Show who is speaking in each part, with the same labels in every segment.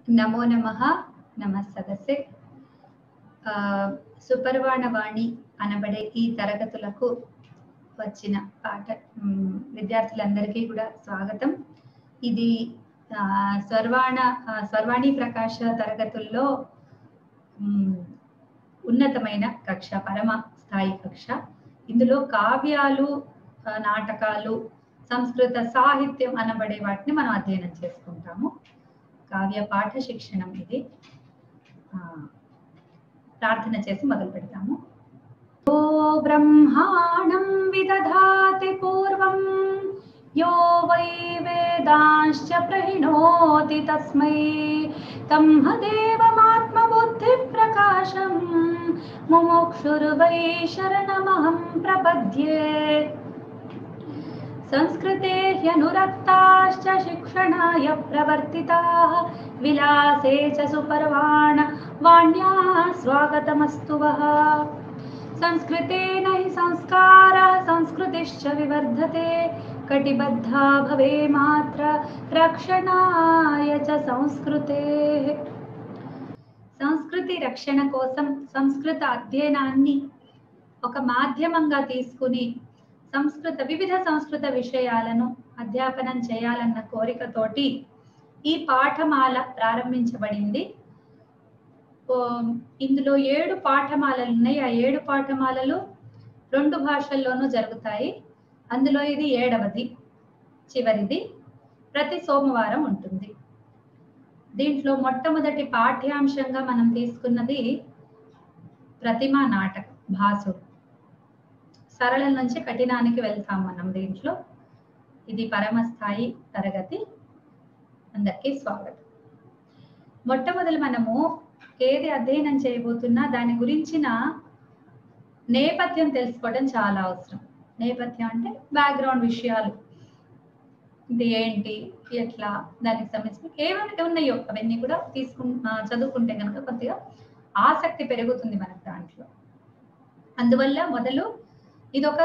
Speaker 1: నమో నమః నమస్తదస్సే సుపర్వాణవాణి అనబడే ఈ తరగతులకు వచ్చిన విద్యార్థులందరికీ కూడా స్వాగతం. ఇది స్వర్వాణి ప్రకాశ తరగతుల్లో ఉన్నతమైన కక్ష, పరమ స్థాయి కక్ష. ఇందులో కావ్యాలు, నాటకాలు, సంస్కృత సాహిత్యం అనబడే వాటిని మనం అధ్యయనం చేసుకుంటాము. కావ్య పాఠ శిక్షణం ఇది. ప్రార్థన చేసి మొదలు పెడతాము. ఓ బ్రహ్మాణం విదధాతి పూర్వం యో వై వేదాంశ్చ ప్రహిణోతి తస్మై తం దేవమాత్మబుద్ధి ప్రకాశం ముముక్షుర్వై శరణమహం ప్రపద్యే. సంస్కృతే హ్యనురక్తాశ్చ శిక్షణాయ ప్రవర్తితాః విలాసే చ సుపర్వాణ వాణ్యా స్వాగతమస్తు వః. సంస్కృతేన హి సంస్కారः సంస్కృతిశ్చ వివర్ధతే కటిబద్ధా భవేమాత్ర రక్షణాయ చ సంస్కృతేః. సంస్కృతి రక్షణ కోసం సంస్కృత అధ్యయనాన్ని ఒక మాధ్యమంగా తీసుకుని వివిధ సంస్కృత విషయాలను అధ్యాపనం చేయాలన్న కోరికతోటి ఈ పాఠమాల ప్రారంభించబడింది. ఇందులో 7 పాఠమాలలు ఉన్నాయి. ఆ 7 పాఠమాలలు 2 భాషల్లోనూ జరుగుతాయి. అందులో ఇది 7వది, చివరిది. ప్రతి సోమవారం ఉంటుంది. దీంట్లో మొట్టమొదటి పాఠ్యాంశంగా మనం తీసుకున్నది ప్రతిమా నాటకం, భాసుడు. సరళం నుంచి కఠినానికి వెళ్తాం మనం దీంట్లో. ఇది పరమస్థాయి తరగతి. అందరికీ స్వాగతం. మొట్టమొదలు మనము ఏది అధ్యయనం చేయబోతున్నా దాని గురించిన నేపథ్యం తెలుసుకోవడం చాలా అవసరం. నేపథ్యం అంటే బ్యాక్గ్రౌండ్ విషయాలు, ఇది ఏంటి, ఎట్లా, దానికి సంబంధించి ఏమైనా ఉన్నాయో అవన్నీ కూడా చదువుకుంటే కనుక కొద్దిగా ఆసక్తి పెరుగుతుంది మనకు దాంట్లో. అందువల్ల మొదలు ఇదొక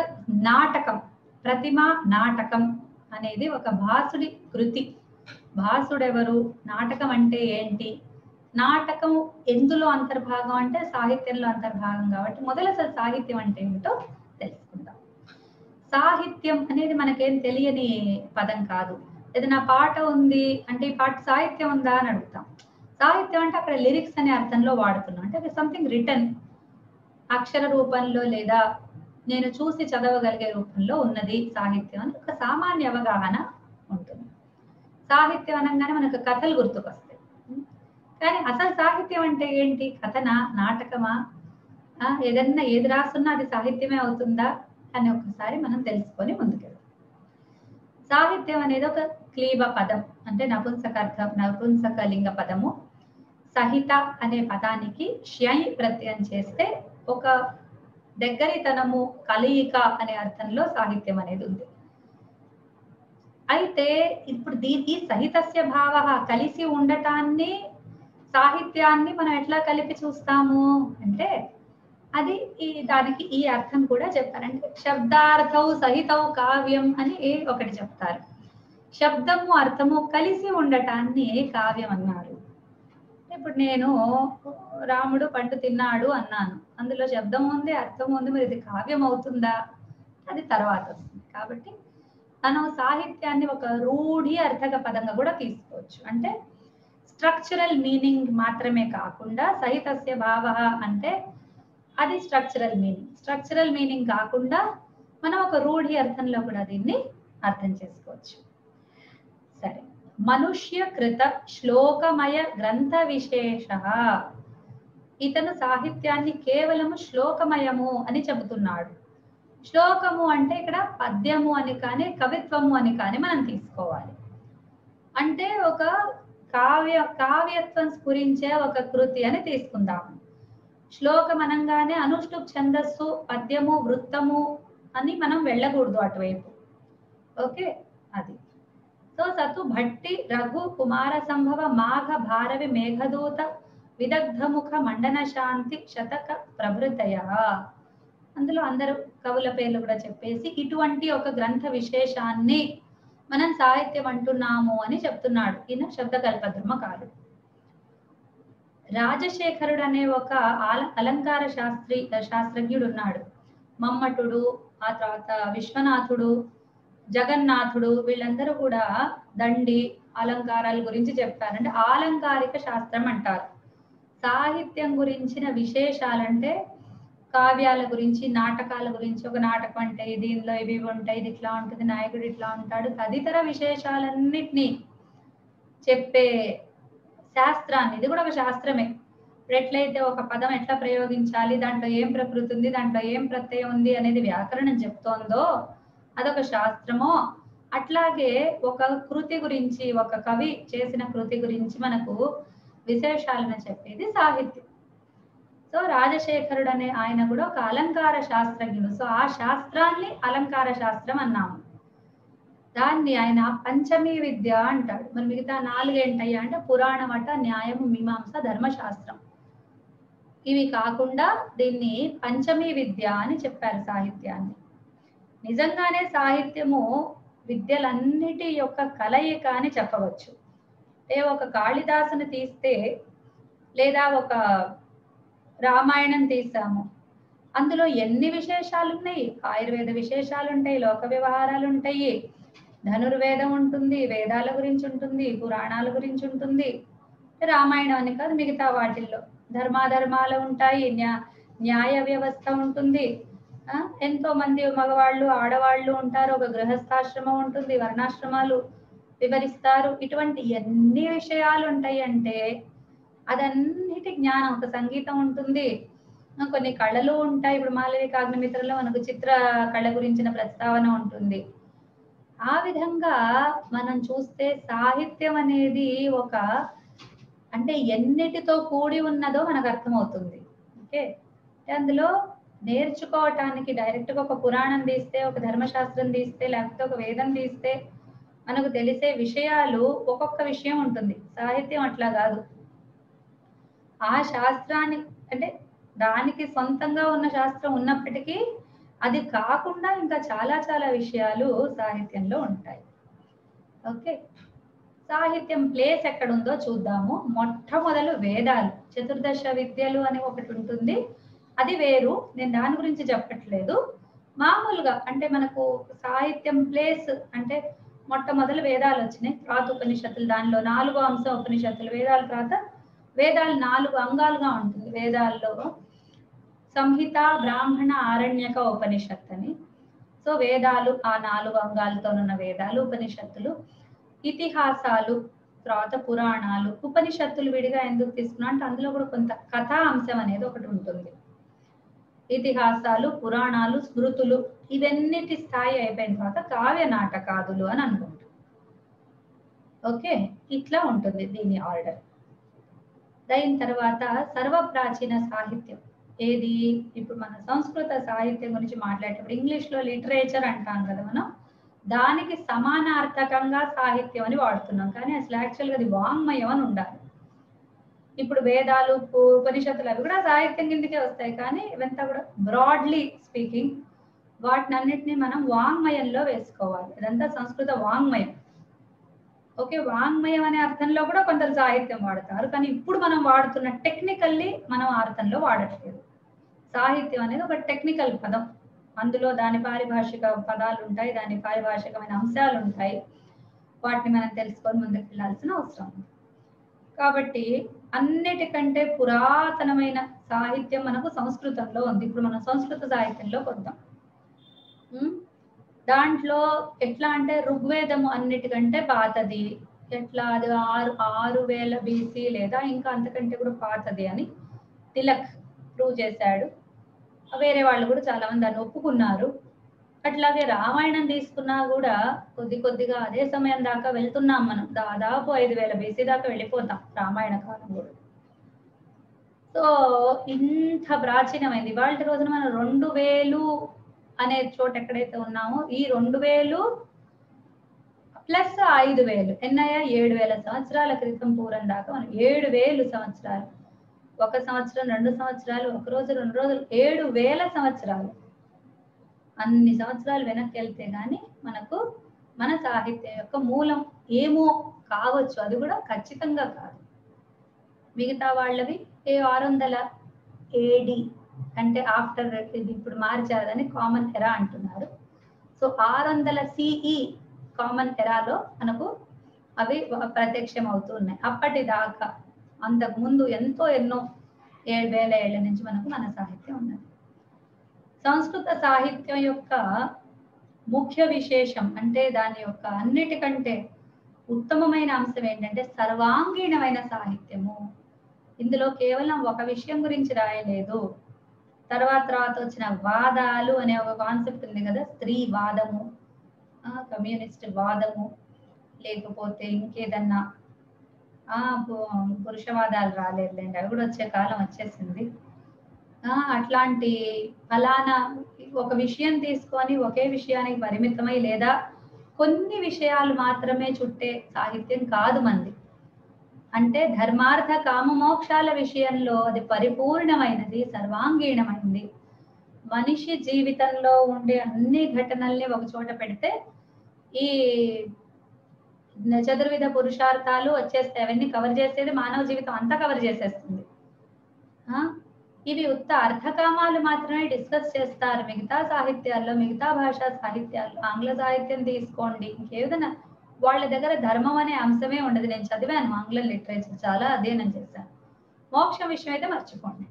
Speaker 1: నాటకం. ప్రతిమా నాటకం అనేది ఒక భాసుడి కృతి. భాసుడెవరు, నాటకం అంటే ఏంటి, నాటకం ఎందులో అంతర్భాగం అంటే సాహిత్యంలో అంతర్భాగం. కాబట్టి మొదలు అసలు సాహిత్యం అంటే ఏమిటో తెలుసుకుందాం. సాహిత్యం అనేది మనకేం తెలియని పదం కాదు. ఏదైనా పాట ఉంది అంటే ఈ పాట సాహిత్యం ఉందా అని అడుగుతాం. సాహిత్యం అంటే అక్కడ లిరిక్స్ అనే అర్థంలో వాడుతున్నాం. అంటే అది సంథింగ్ రిటర్న్, అక్షర రూపంలో లేదా నేను చూసి చదవగలిగే రూపంలో ఉన్నది సాహిత్యం అని ఒక సామాన్య అవగాహన ఉంటుంది. సాహిత్యం అనగానే మనకు కథలు గుర్తుకొస్తాయి. కానీ అసలు సాహిత్యం అంటే ఏంటి, కథనా, నాటకమా, ఏదన్నా ఏది రాస్తున్నా అది సాహిత్యమే అవుతుందా అని ఒకసారి మనం తెలుసుకొని ముందుకెళ్తాం. సాహిత్యం అనేది ఒక క్లీబ పదం, అంటే నపుంసకలింగ పదము. సహిత అనే పదానికి ష్యై ప్రత్యయం చేస్తే ఒక దగ్గరితనము, కలయిక అనే అర్థంలో సాహిత్యం అనేది ఉంది. అయితే ఇప్పుడు ఈ సహితస్య భావ, కలిసి ఉండటాన్ని, సాహిత్యాన్ని మనం ఎట్లా కలిపి చూస్తాము అంటే అది దానికి ఈ అర్థం కూడా చెప్తారంటే శబ్దార్థౌ సహితౌ కావ్యం అని ఒకటి చెప్తారు. శబ్దము అర్థము కలిసి ఉండటాన్ని కావ్యం అన్నారు. ఇప్పుడు నేను రాముడు పండు తిన్నాడు అన్నాను, అందులో శబ్దం ఉంది, అర్థం ఉంది, మరి ఇది కావ్యం అవుతుందా, అది తర్వాత వస్తుంది. కాబట్టి మనం సాహిత్యాన్ని ఒక రూఢి అర్థక పదంగా కూడా తీసుకోవచ్చు. అంటే స్ట్రక్చరల్ మీనింగ్ మాత్రమే కాకుండా సహితస్య భావ అంటే అది స్ట్రక్చరల్ మీనింగ్ కాకుండా మనం ఒక రూఢి అర్థంలో కూడా దీన్ని అర్థం చేసుకోవచ్చు. సరే, మనుష్య కృత శ్లోకమయ గ్రంథ విశేష. ఇతను సాహిత్యాన్ని కేవలము శ్లోకమయము అని చెబుతున్నాడు. శ్లోకము అంటే ఇక్కడ పద్యము అని కానీ కవిత్వము అని కానీ మనం తీసుకోవాలి. అంటే ఒక కావ్యత్వం స్ఫురించే ఒక కృతి అని తీసుకుందాము. శ్లోకం అనగానే అనుష్టుప్ ఛందస్సు, పద్యము, వృత్తము అని మనం వెళ్ళకూడదు అటువైపు. ఓకే, అది. సో సతు భట్టి రఘు కుమార సంభవ మాఘ భారవి మేఘదూత విదగ్ధముఖ మండన శాంతి శతక ప్రభృతయ. అందులో అందరూ కవుల పేర్లు కూడా చెప్పేసి ఇటువంటి ఒక గ్రంథ విశేషాన్ని మనం సాహిత్యం అంటున్నాము అని చెప్తున్నాడు ఈయన శబ్దకల్పద్రుమకారుడు. రాజశేఖరుడు అనే ఒక అలంకార శాస్త్రజ్ఞుడు ఉన్నాడు. మమ్మటుడు, ఆ తర్వాత విశ్వనాథుడు, జగన్నాథుడు వీళ్ళందరూ కూడా దండి అలంకారాల గురించి చెప్పారు. అంటే ఆలంకారిక శాస్త్రం అంటారు. సాహిత్యం గురించిన విశేషాలంటే కావ్యాల గురించి, నాటకాల గురించి, ఒక నాటకం అంటే దీనిలో ఇవి ఉంటాయి, ఇది ఇట్లా ఉంటుంది, నాయకుడు ఇట్లా ఉంటాడు, తదితర విశేషాలన్నిటినీ చెప్పే శాస్త్రాన్ని, ఇది కూడా ఒక శాస్త్రమే. ఎట్లయితే ఒక పదం ఎట్లా ప్రయోగించాలి, దాంట్లో ఏం ప్రకృతి ఉంది, దాంట్లో ఏం ప్రత్యయం ఉంది అనేది వ్యాకరణం చెప్తోందో అదొక శాస్త్రమో, అట్లాగే ఒక కృతి గురించి, ఒక కవి చేసిన కృతి గురించి మనకు విశేషాలను చెప్పేది సాహిత్యం. సో రాజశేఖరుడు అనే ఆయన కూడా ఒక అలంకార శాస్త్రజ్ఞుడు. సో ఆ శాస్త్రాన్ని అలంకార శాస్త్రం అన్నాము. దాన్ని ఆయన పంచమీ విద్య అంటాడు. మరి మిగతా 4 ఏంటయ్యా అంటే పురాణమట, న్యాయము, మీమాంస, ధర్మశాస్త్రం. ఇవి కాకుండా దీన్ని పంచమీ విద్య అని చెప్పారు సాహిత్యాన్ని. నిజంగానే సాహిత్యము విద్యలన్నిటి యొక్క కలయిక అని చెప్పవచ్చు. ఒక కాళిదాసుని తీస్తే, లేదా ఒక రామాయణం తీసాము, అందులో ఎన్ని విశేషాలు ఉన్నాయి. ఆయుర్వేద విశేషాలు ఉంటాయి, లోక వ్యవహారాలు ఉంటాయి, ధనుర్వేదం ఉంటుంది, వేదాల గురించి ఉంటుంది, పురాణాల గురించి ఉంటుంది. రామాయణం అని కాదు, మిగతా వాటిల్లో ధర్మాధర్మాలు ఉంటాయి, న్యాయ వ్యవస్థ ఉంటుంది. ఎంతో మంది మగవాళ్ళు, ఆడవాళ్ళు ఉంటారు, ఒక గృహస్థాశ్రమం ఉంటుంది, వర్ణాశ్రమాలు వివరిస్తారు. ఇటువంటి ఎన్ని విషయాలు ఉంటాయి అంటే అదన్నిటి జ్ఞానం. ఒక సంగీతం ఉంటుంది, కొన్ని కళలు ఉంటాయి. ఇప్పుడు మాలవికాగ్నిమిత్రలో మనకు చిత్ర కళ గురించిన ప్రస్తావన ఉంటుంది. ఆ విధంగా మనం చూస్తే సాహిత్యం అనేది ఒక, అంటే ఎన్నిటితో కూడి ఉన్నదో మనకు అర్థమవుతుంది. ఓకే, అందులో నేర్చుకోవటానికి డైరెక్ట్గా ఒక పురాణం తీస్తే, ఒక ధర్మశాస్త్రం తీస్తే, లేకపోతే ఒక వేదం తీస్తే మనకు తెలిసే విషయాలు ఒక్కొక్క విషయం ఉంటుంది. సాహిత్యం అట్లా కాదు. ఆ శాస్త్రాన్ని, అంటే దానికి సొంతంగా ఉన్న శాస్త్రం ఉన్నప్పటికీ అది కాకుండా ఇంకా చాలా చాలా విషయాలు సాహిత్యంలో ఉంటాయి. ఓకే, సాహిత్యం ప్లేస్ ఎక్కడుందో చూద్దాము. మొట్టమొదలు వేదాలు, చతుర్దశ విద్యలు అని ఒకటి ఉంటుంది, అది వేరు, నేను దాని గురించి చెప్పట్లేదు. మామూలుగా అంటే మనకు సాహిత్యం ప్లేస్ అంటే మొట్టమొదలు వేదాలు వచ్చినాయి, తర్వాత ఉపనిషత్తులు. దానిలో 4వ అంశం ఉపనిషత్తులు. వేదాల తర్వాత వేదాలు 4 అంగాలుగా ఉంటుంది. వేదాల్లో సంహిత, బ్రాహ్మణ, ఆరణ్యక, ఉపనిషత్తు అని. సో వేదాలు ఆ 4 అంగాలతో ఉన్న వేదాలు, ఉపనిషత్తులు. ఇతిహాసాలు, తర్వాత పురాణాలు. ఉపనిషత్తులు విడిగా ఎందుకు తీసుకున్నా అంటే అందులో కూడా కొంత కథా అంశం అనేది ఒకటి ఉంటుంది. ఇతిహాసాలు, పురాణాలు, స్మృతులు, ఇవన్నిటి స్థాయి అయిపోయిన తర్వాత కావ్య నాటకాదులు అని అనుకుంటాం. ఓకే, ఇట్లా ఉంటుంది దీని ఆర్డర్. దాని తర్వాత సర్వప్రాచీన సాహిత్యం ఏది? ఇప్పుడు మన సంస్కృత సాహిత్యం గురించి మాట్లాడేటప్పుడు ఇంగ్లీష్లో లిటరేచర్ అంటాం కదా మనం, దానికి సమానార్థకంగా సాహిత్యం అని వాడుతున్నాం, కానీ అసలు యాక్చువల్గా అది వాంగ్మయం అని ఉండాలి. ఇప్పుడు వేదాలు, ఉపనిషత్తులు అవి కూడా సాహిత్యం కిందకే వస్తాయి, కానీ ఇవంతా కూడా బ్రాడ్లీ స్పీకింగ్ వాటిని అన్నిటినీ మనం వాంగ్మయంలో వేసుకోవాలి. ఇదంతా సంస్కృత వాంగ్మయం. ఓకే, వాంగ్మయం అనే అర్థంలో కూడా కొందరు సాహిత్యం వాడతారు, కానీ ఇప్పుడు మనం వాడుతున్న టెక్నికల్లీ మనం ఆ అర్థంలో వాడట్లేదు. సాహిత్యం అనేది ఒక టెక్నికల్ పదం, అందులో దాని పారిభాషిక పదాలు ఉంటాయి, దాని పారిభాషికమైన అంశాలు ఉంటాయి, వాటిని మనం తెలుసుకొని ముందుకు వెళ్ళాల్సిన అవసరం ఉంది. కాబట్టి అన్నిటికంటే పురాతనమైన సాహిత్యం మనకు సంస్కృతంలో ఉంది. ఇప్పుడు మనం సంస్కృత సాహిత్యంలో కొద్దాం. దాంట్లో ఎట్లా అంటే ఋగ్వేదము అన్నిటికంటే పాతది. ఎట్లా? అది 6000 BC లేదా ఇంకా అంతకంటే కూడా పాతది అని తిలక్ ప్రూవ్ చేశాడు. వేరే వాళ్ళు కూడా చాలా మంది దాన్ని ఒప్పుకున్నారు. అట్లాగే రామాయణం తీసుకున్నా కూడా కొద్దిగా అదే సమయం దాకా వెళ్తున్నాం మనం. దాదాపు 5000 BC దాకా వెళ్ళిపోతాం రామాయణ కాలం కూడా. సో ఇంత ప్రాచీనమైంది. ఇవాళ రోజున మనం 2000 అనే చోట ఎక్కడైతే ఉన్నామో, ఈ 2000 ప్లస్ 5000 ఎన్నయ్యా 7000 సంవత్సరాల క్రితం పూర్వం దాకా మనం 7000 సంవత్సరాలు, 1 సంవత్సరం 2 సంవత్సరాలు, 1 రోజు 2 రోజులు, 7000 సంవత్సరాలు. అన్ని సంవత్సరాలు వెనక్కి వెళ్తే గానీ మనకు మన సాహిత్యం యొక్క మూలం ఏమో కావచ్చు, అది కూడా ఖచ్చితంగా కాదు. మిగతా వాళ్ళవి 600 AD అంటే ఆఫ్టర్, ఇది ఇప్పుడు మార్చారని కామన్ ఎరా అంటున్నారు. సో 600 CE కామన్ ఎరాలో మనకు అవి ప్రత్యక్షం అవుతూ ఉన్నాయి. అప్పటిదాకా అంతకు ముందు ఎన్నో 7,000 ఏళ్ల నుంచి మనకు మన సాహిత్యం ఉన్నది. సంస్కృత సాహిత్యం యొక్క ముఖ్య విశేషం అంటే దాని యొక్క అన్నిటికంటే ఉత్తమమైన అంశం ఏంటంటే సర్వాంగీణమైన సాహిత్యము. ఇందులో కేవలం ఒక విషయం గురించి రాయలేదు. తర్వాత వచ్చిన వాదాలు అనే ఒక కాన్సెప్ట్ ఉంది కదా, స్త్రీ వాదము, కమ్యూనిస్ట్ వాదము, లేకపోతే ఇంకేదన్నా పురుషవాదాలు రాలేదులేండి, అవి కూడా వచ్చే కాలం వచ్చేసింది. అట్లాంటి ఫలానా ఒక విషయం తీసుకొని ఒకే విషయానికి పరిమితమై లేదా కొన్ని విషయాలు మాత్రమే చుట్టే సాహిత్యం కాదు మంది. అంటే ధర్మార్థ కామ మోక్షాల విషయంలో అది పరిపూర్ణమైనది, సర్వాంగీణమైనది. మనిషి జీవితంలో ఉండే అన్ని ఘటనల్ని ఒక చోట పెడితే ఈ చతుర్విధ పురుషార్థాలు వచ్చేస్తాయి. అవన్నీ కవర్ చేసేది మానవ జీవితం అంతా కవర్ చేసేస్తుంది. ఇవి ఉత్త అర్థకామాలు మాత్రమే డిస్కస్ చేస్తారు మిగతా సాహిత్యాల్లో, మిగతా భాషా సాహిత్యాల్లో. ఆంగ్ల సాహిత్యం తీసుకోండి, ఇంకేదైనా వాళ్ళ దగ్గర ధర్మం అనే అంశమే ఉండదు. నేను చదివాను ఆంగ్ల లిటరేచర్, చాలా అధ్యయనం చేశాను. మోక్షం విషయం అయితే మర్చిపోండి.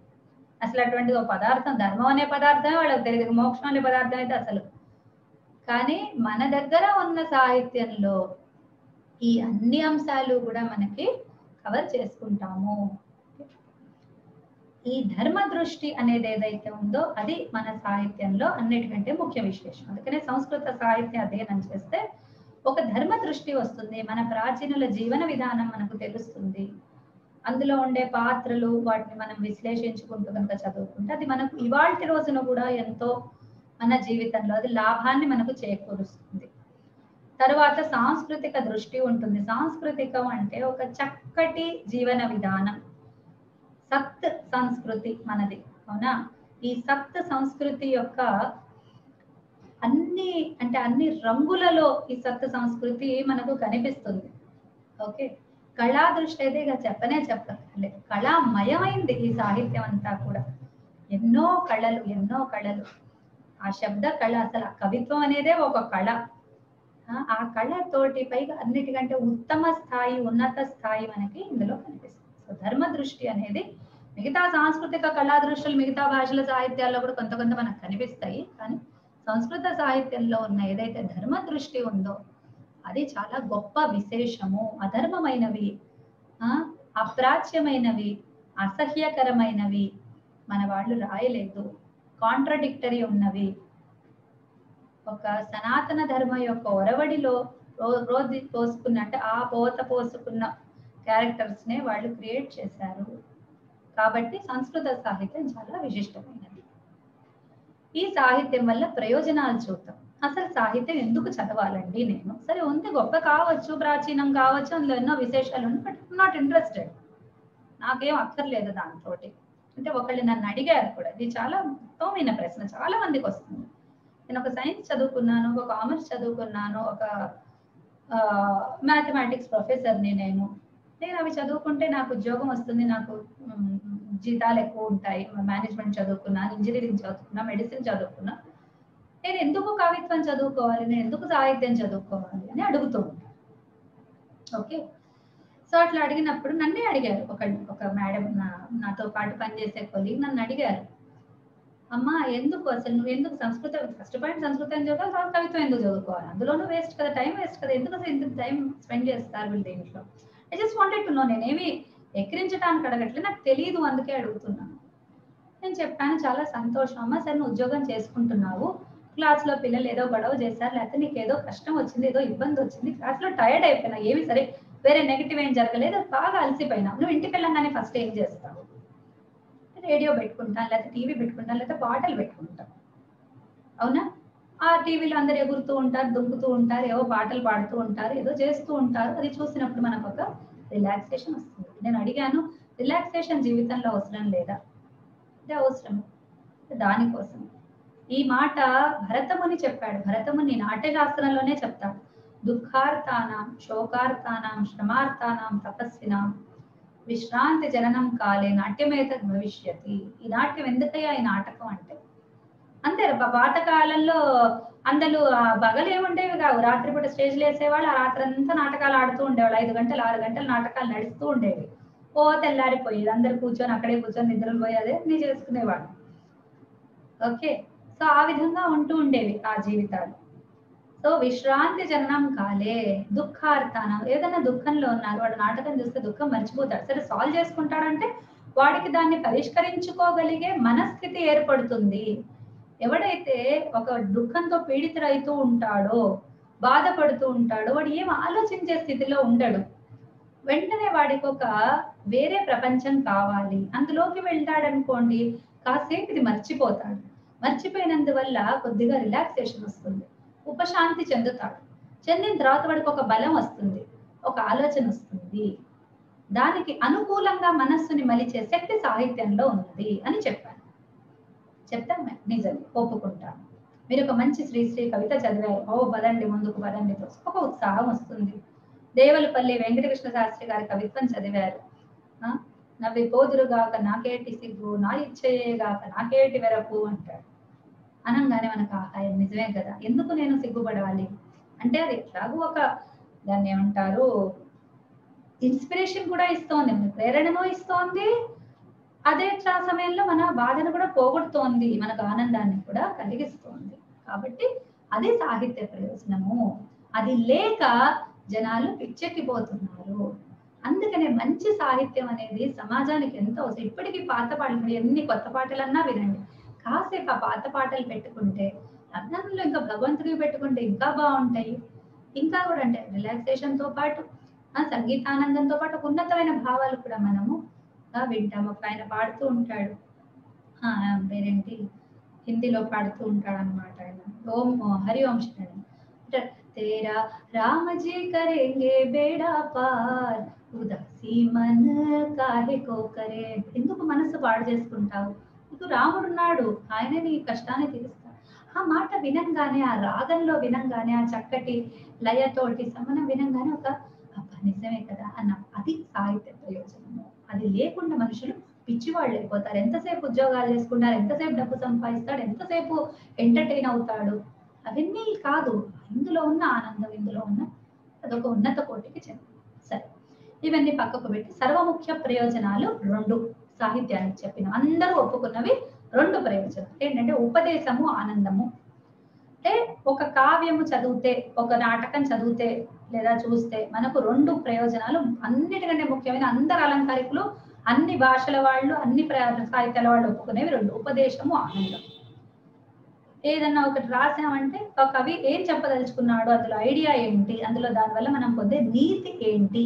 Speaker 1: అసలు అటువంటి ఒక పదార్థం, ధర్మం అనే పదార్థమే వాళ్ళకి తెలియదు, మోక్షం అనే పదార్థం అయితే అసలు. కానీ మన దగ్గర ఉన్న సాహిత్యంలో ఈ అన్ని అంశాలు కూడా మనకి కవర్ చేసుకుంటాము. ఈ ధర్మ దృష్టి అనేది ఏదైతే ఉందో అది మన సాహిత్యంలో అన్నిటికంటే ముఖ్య విశేషం. అందుకనే సంస్కృత సాహిత్య అధ్యయనం చేస్తే ఒక ధర్మ దృష్టి వస్తుంది, మన ప్రాచీనుల జీవన విధానం మనకు తెలుస్తుంది. అందులో ఉండే పాత్రలు వాటిని మనం విశ్లేషించుకుంటూ కనుక చదువుకుంటే అది మనకు ఇవాల్టి రోజున కూడా ఎంతో మన జీవితంలో అది లాభాన్ని మనకు చేకూరుస్తుంది. తర్వాత సాంస్కృతిక దృష్టి ఉంటుంది. సాంస్కృతికం అంటే ఒక చక్కటి జీవన విధానం, సత్ సంస్కృతి మనది, అవునా? ఈ సత్ సంస్కృతి యొక్క అన్ని రంగులలో ఈ సత్ సంస్కృతి మనకు కనిపిస్తుంది. ఓకే, కళా దృష్టి అయితే ఇక చెప్పలేదు, కళామయమైంది ఈ సాహిత్యం అంతా కూడా. ఎన్నో కళలు, ఆ శబ్ద కళ, అసలు ఆ కవిత్వం అనేదే ఒక కళ. ఆ కళతోటి పైగా అన్నిటికంటే ఉత్తమ స్థాయి, ఉన్నత స్థాయి మనకి ఇందులో కనిపిస్తుంది. సో ధర్మ దృష్టి అనేది మిగతా సాంస్కృతిక కళా దృష్టిలు మిగతా భాషల సాహిత్యాల్లో కూడా కొంత మనకు కనిపిస్తాయి. కానీ సంస్కృత సాహిత్యంలో ఉన్న ఏదైతే ధర్మ దృష్టి ఉందో అది చాలా గొప్ప విశేషము. అధర్మమైనవి, అప్రాచ్యమైనవి, అసహ్యకరమైనవి మన వాళ్ళు రాయలేదు. కాంట్రడిక్టరీ ఉన్నవి, ఒక సనాతన ధర్మ యొక్క ఒరవడిలో రోజు పోసుకున్నట్టు ఆ పోసుకున్న క్యారెక్టర్స్ నే వాళ్ళు క్రియేట్ చేశారు. కాబట్టి సంస్కృత సాహిత్యం చాలా విశిష్టమైనది. ఈ సాహిత్యం వల్ల ప్రయోజనాలు చూద్దాం. అసలు సాహిత్యం ఎందుకు చదవాలండి నేను? సరే ఉంది, గొప్ప కావచ్చు, ప్రాచీనం కావచ్చు, అందులో ఎన్నో విశేషాలు ఉన్నాయి, బట్ నాట్ ఇంట్రెస్టెడ్, నాకేం అక్కర్లేదు దాంతో. అంటే ఒకళ్ళు నన్ను అడిగారు కూడా, ఇది చాలా ఉత్తమమైన ప్రశ్న, చాలా మందికి వస్తుంది. నేను ఒక సైన్స్ చదువుకున్నాను, ఒక కామర్స్ చదువుకున్నాను, ఒక మ్యాథమెటిక్స్ ప్రొఫెసర్ని నేను అవి చదువుకుంటే నాకు ఉద్యోగం వస్తుంది, నాకు జీతాలు ఎక్కువ ఉంటాయి, మేనేజ్మెంట్ చదువుకున్నాను, ఇంజనీరింగ్ చదువుకున్నా, మెడిసిన్ చదువుకున్నా, నేను ఎందుకు కవిత్వం చదువుకోవాలి, నేను ఎందుకు సాహిత్యం చదువుకోవాలి అని అడుగుతూ ఉంటాను. ఓకే, సో అట్లా అడిగినప్పుడు నన్నే అడిగారు ఒక మేడం, నాతో పాటు పనిచేసే కొలీగ్ నన్ను అడిగారు, అమ్మా ఎందుకు అసలు నువ్వు ఎందుకు సంస్కృతం, ఫస్ట్ పాయింట్ సంస్కృతం చదువుకోవాలి, తర్వాత కవిత్వం ఎందుకు చదువుకోవాలి, అందులోనూ వేస్ట్ కదా, టైం వేస్ట్ కదా, ఎందుకు అసలు ఇంత టైం స్పెండ్ చేస్తారు వీళ్ళు దీంట్లో? I just wanted to know. నేనేమి ఎక్కిరించడానికి అడగట్లేదు, నాకు తెలియదు, అందుకే అడుగుతున్నాను. నేను చెప్పాను, చాలా సంతోషం అమ్మా, సరే నువ్వు ఉద్యోగం చేసుకుంటున్నావు, క్లాస్లో పిల్లలు ఏదో గొడవ చేశారు, లేకపోతే నీకు ఏదో కష్టం వచ్చింది, ఏదో ఇబ్బంది వచ్చింది, క్లాస్లో టైర్డ్ అయిపోయినా, ఏమి సరే వేరే నెగిటివ్ ఏం జరగలేదు, బాగా అలసిపోయినా, నువ్వు ఇంటికి వెళ్ళంగానే ఫస్ట్ ఏం చేస్తావు? రేడియో పెట్టుకుంటాను, లేకపోతే టీవీ పెట్టుకుంటాను, లేకపోతే పాటలు పెట్టుకుంటాను, అవునా? ఆ టీవీలో అందరు ఎగురుతూ ఉంటారు, దుంకుతూ ఉంటారు, ఏవో పాటలు పాడుతూ ఉంటారు, ఏదో చేస్తూ ఉంటారు. అది చూసినప్పుడు మనకు ఒక రిలాక్సేషన్ వస్తుంది. నేను అడిగాను, రిలాక్సేషన్ జీవితంలో అవసరం లేదా? అంటే అవసరం, దానికోసం. ఈ మాట భరతముని చెప్పాడు. భరతముని నాట్యశాస్త్రంలోనే చెప్తాడు, దుఃఖార్తానాం శోకార్తానాం శ్రమార్తానాం తపస్వినాం విశ్రాంతి జననం కాలే నాట్యమేత భవిష్యతి. ఈ నాట్యం ఎందుకయ్యా ఈ నాటకం అంటే అంతే. పాతకాలంలో అందరూ పగలు ఏముండేవి కావు, రాత్రిపూట స్టేజ్లు వేసేవాళ్ళు, ఆ రాత్రి అంతా నాటకాలు ఆడుతూ ఉండేవాళ్ళు. 5 గంటలు 6 గంటలు నాటకాలు నడుస్తూ ఉండేవి. ఓ తెల్లారిపోయేది, అందరు కూర్చొని అక్కడే కూర్చొని నిద్రలు పోయేదే నీ చేసుకునేవాళ్ళు. ఓకే, సో ఆ విధంగా ఉంటూ ఉండేవి ఆ జీవితాలు. సో విశ్రాంతి జననం కాలే దుఃఖార్థానం. ఏదైనా దుఃఖంలో ఉన్నారు, వాడు నాటకం చూస్తే దుఃఖం మర్చిపోతాడు. సరే సాల్వ్ చేసుకుంటాడంటే వాడికి దాన్ని పరిష్కరించుకోగలిగే మనస్థితి ఏర్పడుతుంది. ఎవడైతే ఒక దుఃఖంతో పీడితుడైతూ ఉంటాడో, బాధపడుతూ ఉంటాడో, వాడు ఏం ఆలోచించే స్థితిలో ఉండడు. వెంటనే వాడికి ఒక వేరే ప్రపంచం కావాలి, అందులోకి వెళ్తాడనుకోండి, కాసేపు ఇది మర్చిపోతాడు. మర్చిపోయినందువల్ల కొద్దిగా రిలాక్సేషన్ వస్తుంది, ఉపశాంతి చెందుతాడు. చెందిన తర్వాత వాడికి ఒక బలం వస్తుంది, ఒక ఆలోచన వస్తుంది. దానికి అనుకూలంగా మనస్సుని మలిచే శక్తి సాహిత్యంలో ఉంది అని చెప్పాను. చెప్తాం నిజం, ఒప్పుకుంటాను. మీరు ఒక మంచి శ్రీశ్రీ కవిత చదివారు, ఓ పదండి ముందుకు పదండి, ఒక ఉత్సాహం వస్తుంది. దేవులపల్లి వెంకటకృష్ణ శాస్త్రి గారి కవిత్వం చదివారు, నవ్వి పోదురుగాక నాకేటి సిగ్గు, నా ఇచ్చేయేగాక నాకేటి వెరపు అంటాడు. అనగానే మనకు ఆహాయం నిజమే కదా, ఎందుకు నేను సిగ్గుపడాలి అంటే అది ఎట్లాగూ ఒక దాన్ని ఏమంటారు ఇన్స్పిరేషన్ కూడా ఇస్తోంది, ప్రేరణను ఇస్తోంది. అదే సమయంలో మన బాధను కూడా పోగొడుతోంది, మనకు ఆనందాన్ని కూడా కలిగిస్తోంది. కాబట్టి అది సాహిత్య ప్రయోజనము. అది లేక జనాలు పిచ్చెక్కిపోతున్నారు. అందుకనే మంచి సాహిత్యం అనేది సమాజానికి ఎంతో అవసరం. ఇప్పటికీ పాత పాటలు, ఎన్ని కొత్త పాటలన్నా వినండి, కాసేపు ఆ పాత పాటలు పెట్టుకుంటే, అర్థంలో ఇంకా భగవంతుడికి పెట్టుకుంటే ఇంకా బాగుంటాయి. ఇంకా కూడా అంటే రిలాక్సేషన్ తో పాటు సంగీతానందంతో పాటు ఉన్నతమైన భావాలు కూడా మనము వింటాము. ఒక ఆయన పాడుతూ ఉంటాడు, పేరేంటి, హిందీలో పాడుతూ ఉంటాడు అనమాట ఆయన, ఓం హరివంశ तेरा राम जी करेंगे बेड़ा पार उदासी मन काहे को करे. ఎందుకు మనసు పాడు చేసుకుంటావు, నీకు రాముడు ఉన్నాడు, ఆయనే నీ కష్టాన్ని తీరుస్తాడు. ఆ మాట వినంగానే, ఆ రాగంలో వినంగానే, ఆ చక్కటి లయతోటి సమనం వినంగానే ఒక నిజమే కదా అన్న, అది సాహిత్య ప్రయోజనము. అది లేకుండా మనుషులు పిచ్చివాళ్ళు అయిపోతారు. ఎంతసేపు ఉద్యోగాలు చేసుకుంటారు, ఎంతసేపు డబ్బు సంపాదిస్తాడు, ఎంతసేపు ఎంటర్టైన్ అవుతాడు, అవన్నీ కాదు. ఇందులో ఉన్న ఆనందం, ఇందులో ఉన్న అదొక ఉన్నత కోటికి చెందింది. సరే, ఇవన్నీ పక్కకు పెట్టి సర్వముఖ్య ప్రయోజనాలు 2 సాహిత్యానికి చెప్పిన అందరూ ఒప్పుకున్నవి 2 ప్రయోజనాలు ఏంటంటే ఉపదేశము, ఆనందము. అంటే ఒక కావ్యము చదివితే, ఒక నాటకం చదివితే లేదా చూస్తే మనకు 2 ప్రయోజనాలు అన్నిటికంటే ముఖ్యమైన, అందరు అలంకారికులు, అన్ని భాషల వాళ్ళు, అన్ని సాహిత్యాల వాళ్ళు ఒప్పుకునేవి 2: ఉపదేశము, ఆనందం. ఏదన్నా ఒకటి రాసామంటే ఒక కవి ఏం చెప్పదలుచుకున్నాడు, అందులో ఐడియా ఏంటి, అందులో దానివల్ల మనం పొందే నీతి ఏంటి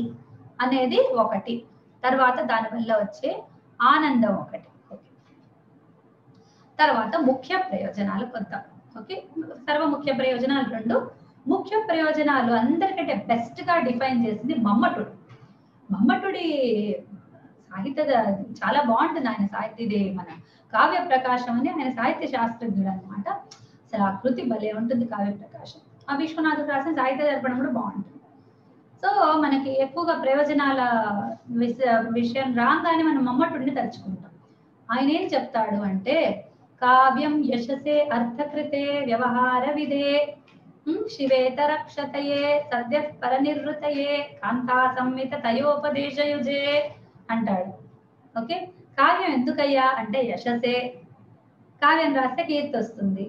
Speaker 1: అనేది ఒకటి, తర్వాత దానివల్ల వచ్చే ఆనందం ఒకటి. తర్వాత ముఖ్య ప్రయోజనాలు కొత్త. ఓకే, సర్వ ముఖ్య ప్రయోజనాలు 2. ముఖ్య ప్రయోజనాలు అందరికంటే బెస్ట్ గా డిఫైన్ చేసింది మమ్మటుడు. మమ్మటుడి సాహిత్య చాలా బాగుంటుంది. ఆయన సాహిత్యది మన కావ్య ప్రకాశం అని, ఆయన సాహిత్య శాస్త్రజ్ఞుడు అనమాట. అసలు ఆ కృతి భలే ఉంటుంది కావ్య ప్రకాశం. ఆ విశ్వనాథుడు రాసిన సాహిత్య దర్పణం కూడా బాగుంటుంది. సో మనకి ఎక్కువగా ప్రయోజనాల విషయం రాగానే మనం మమ్మటుడిని తలుచుకుంటాం. ఆయన ఏం చెప్తాడు అంటే, కావ్యం యశసే అర్థకృతే వ్యవహార విదే శివేతరక్షతయే సద్య పరనిర్వృతయే కాంతా సంహిత తయోపదేశయుజే అంటాడు. ఓకే, కావ్యం ఎందుకయ్యా అంటే యశసే, కావ్యం రాస్తే కీర్తి వస్తుంది,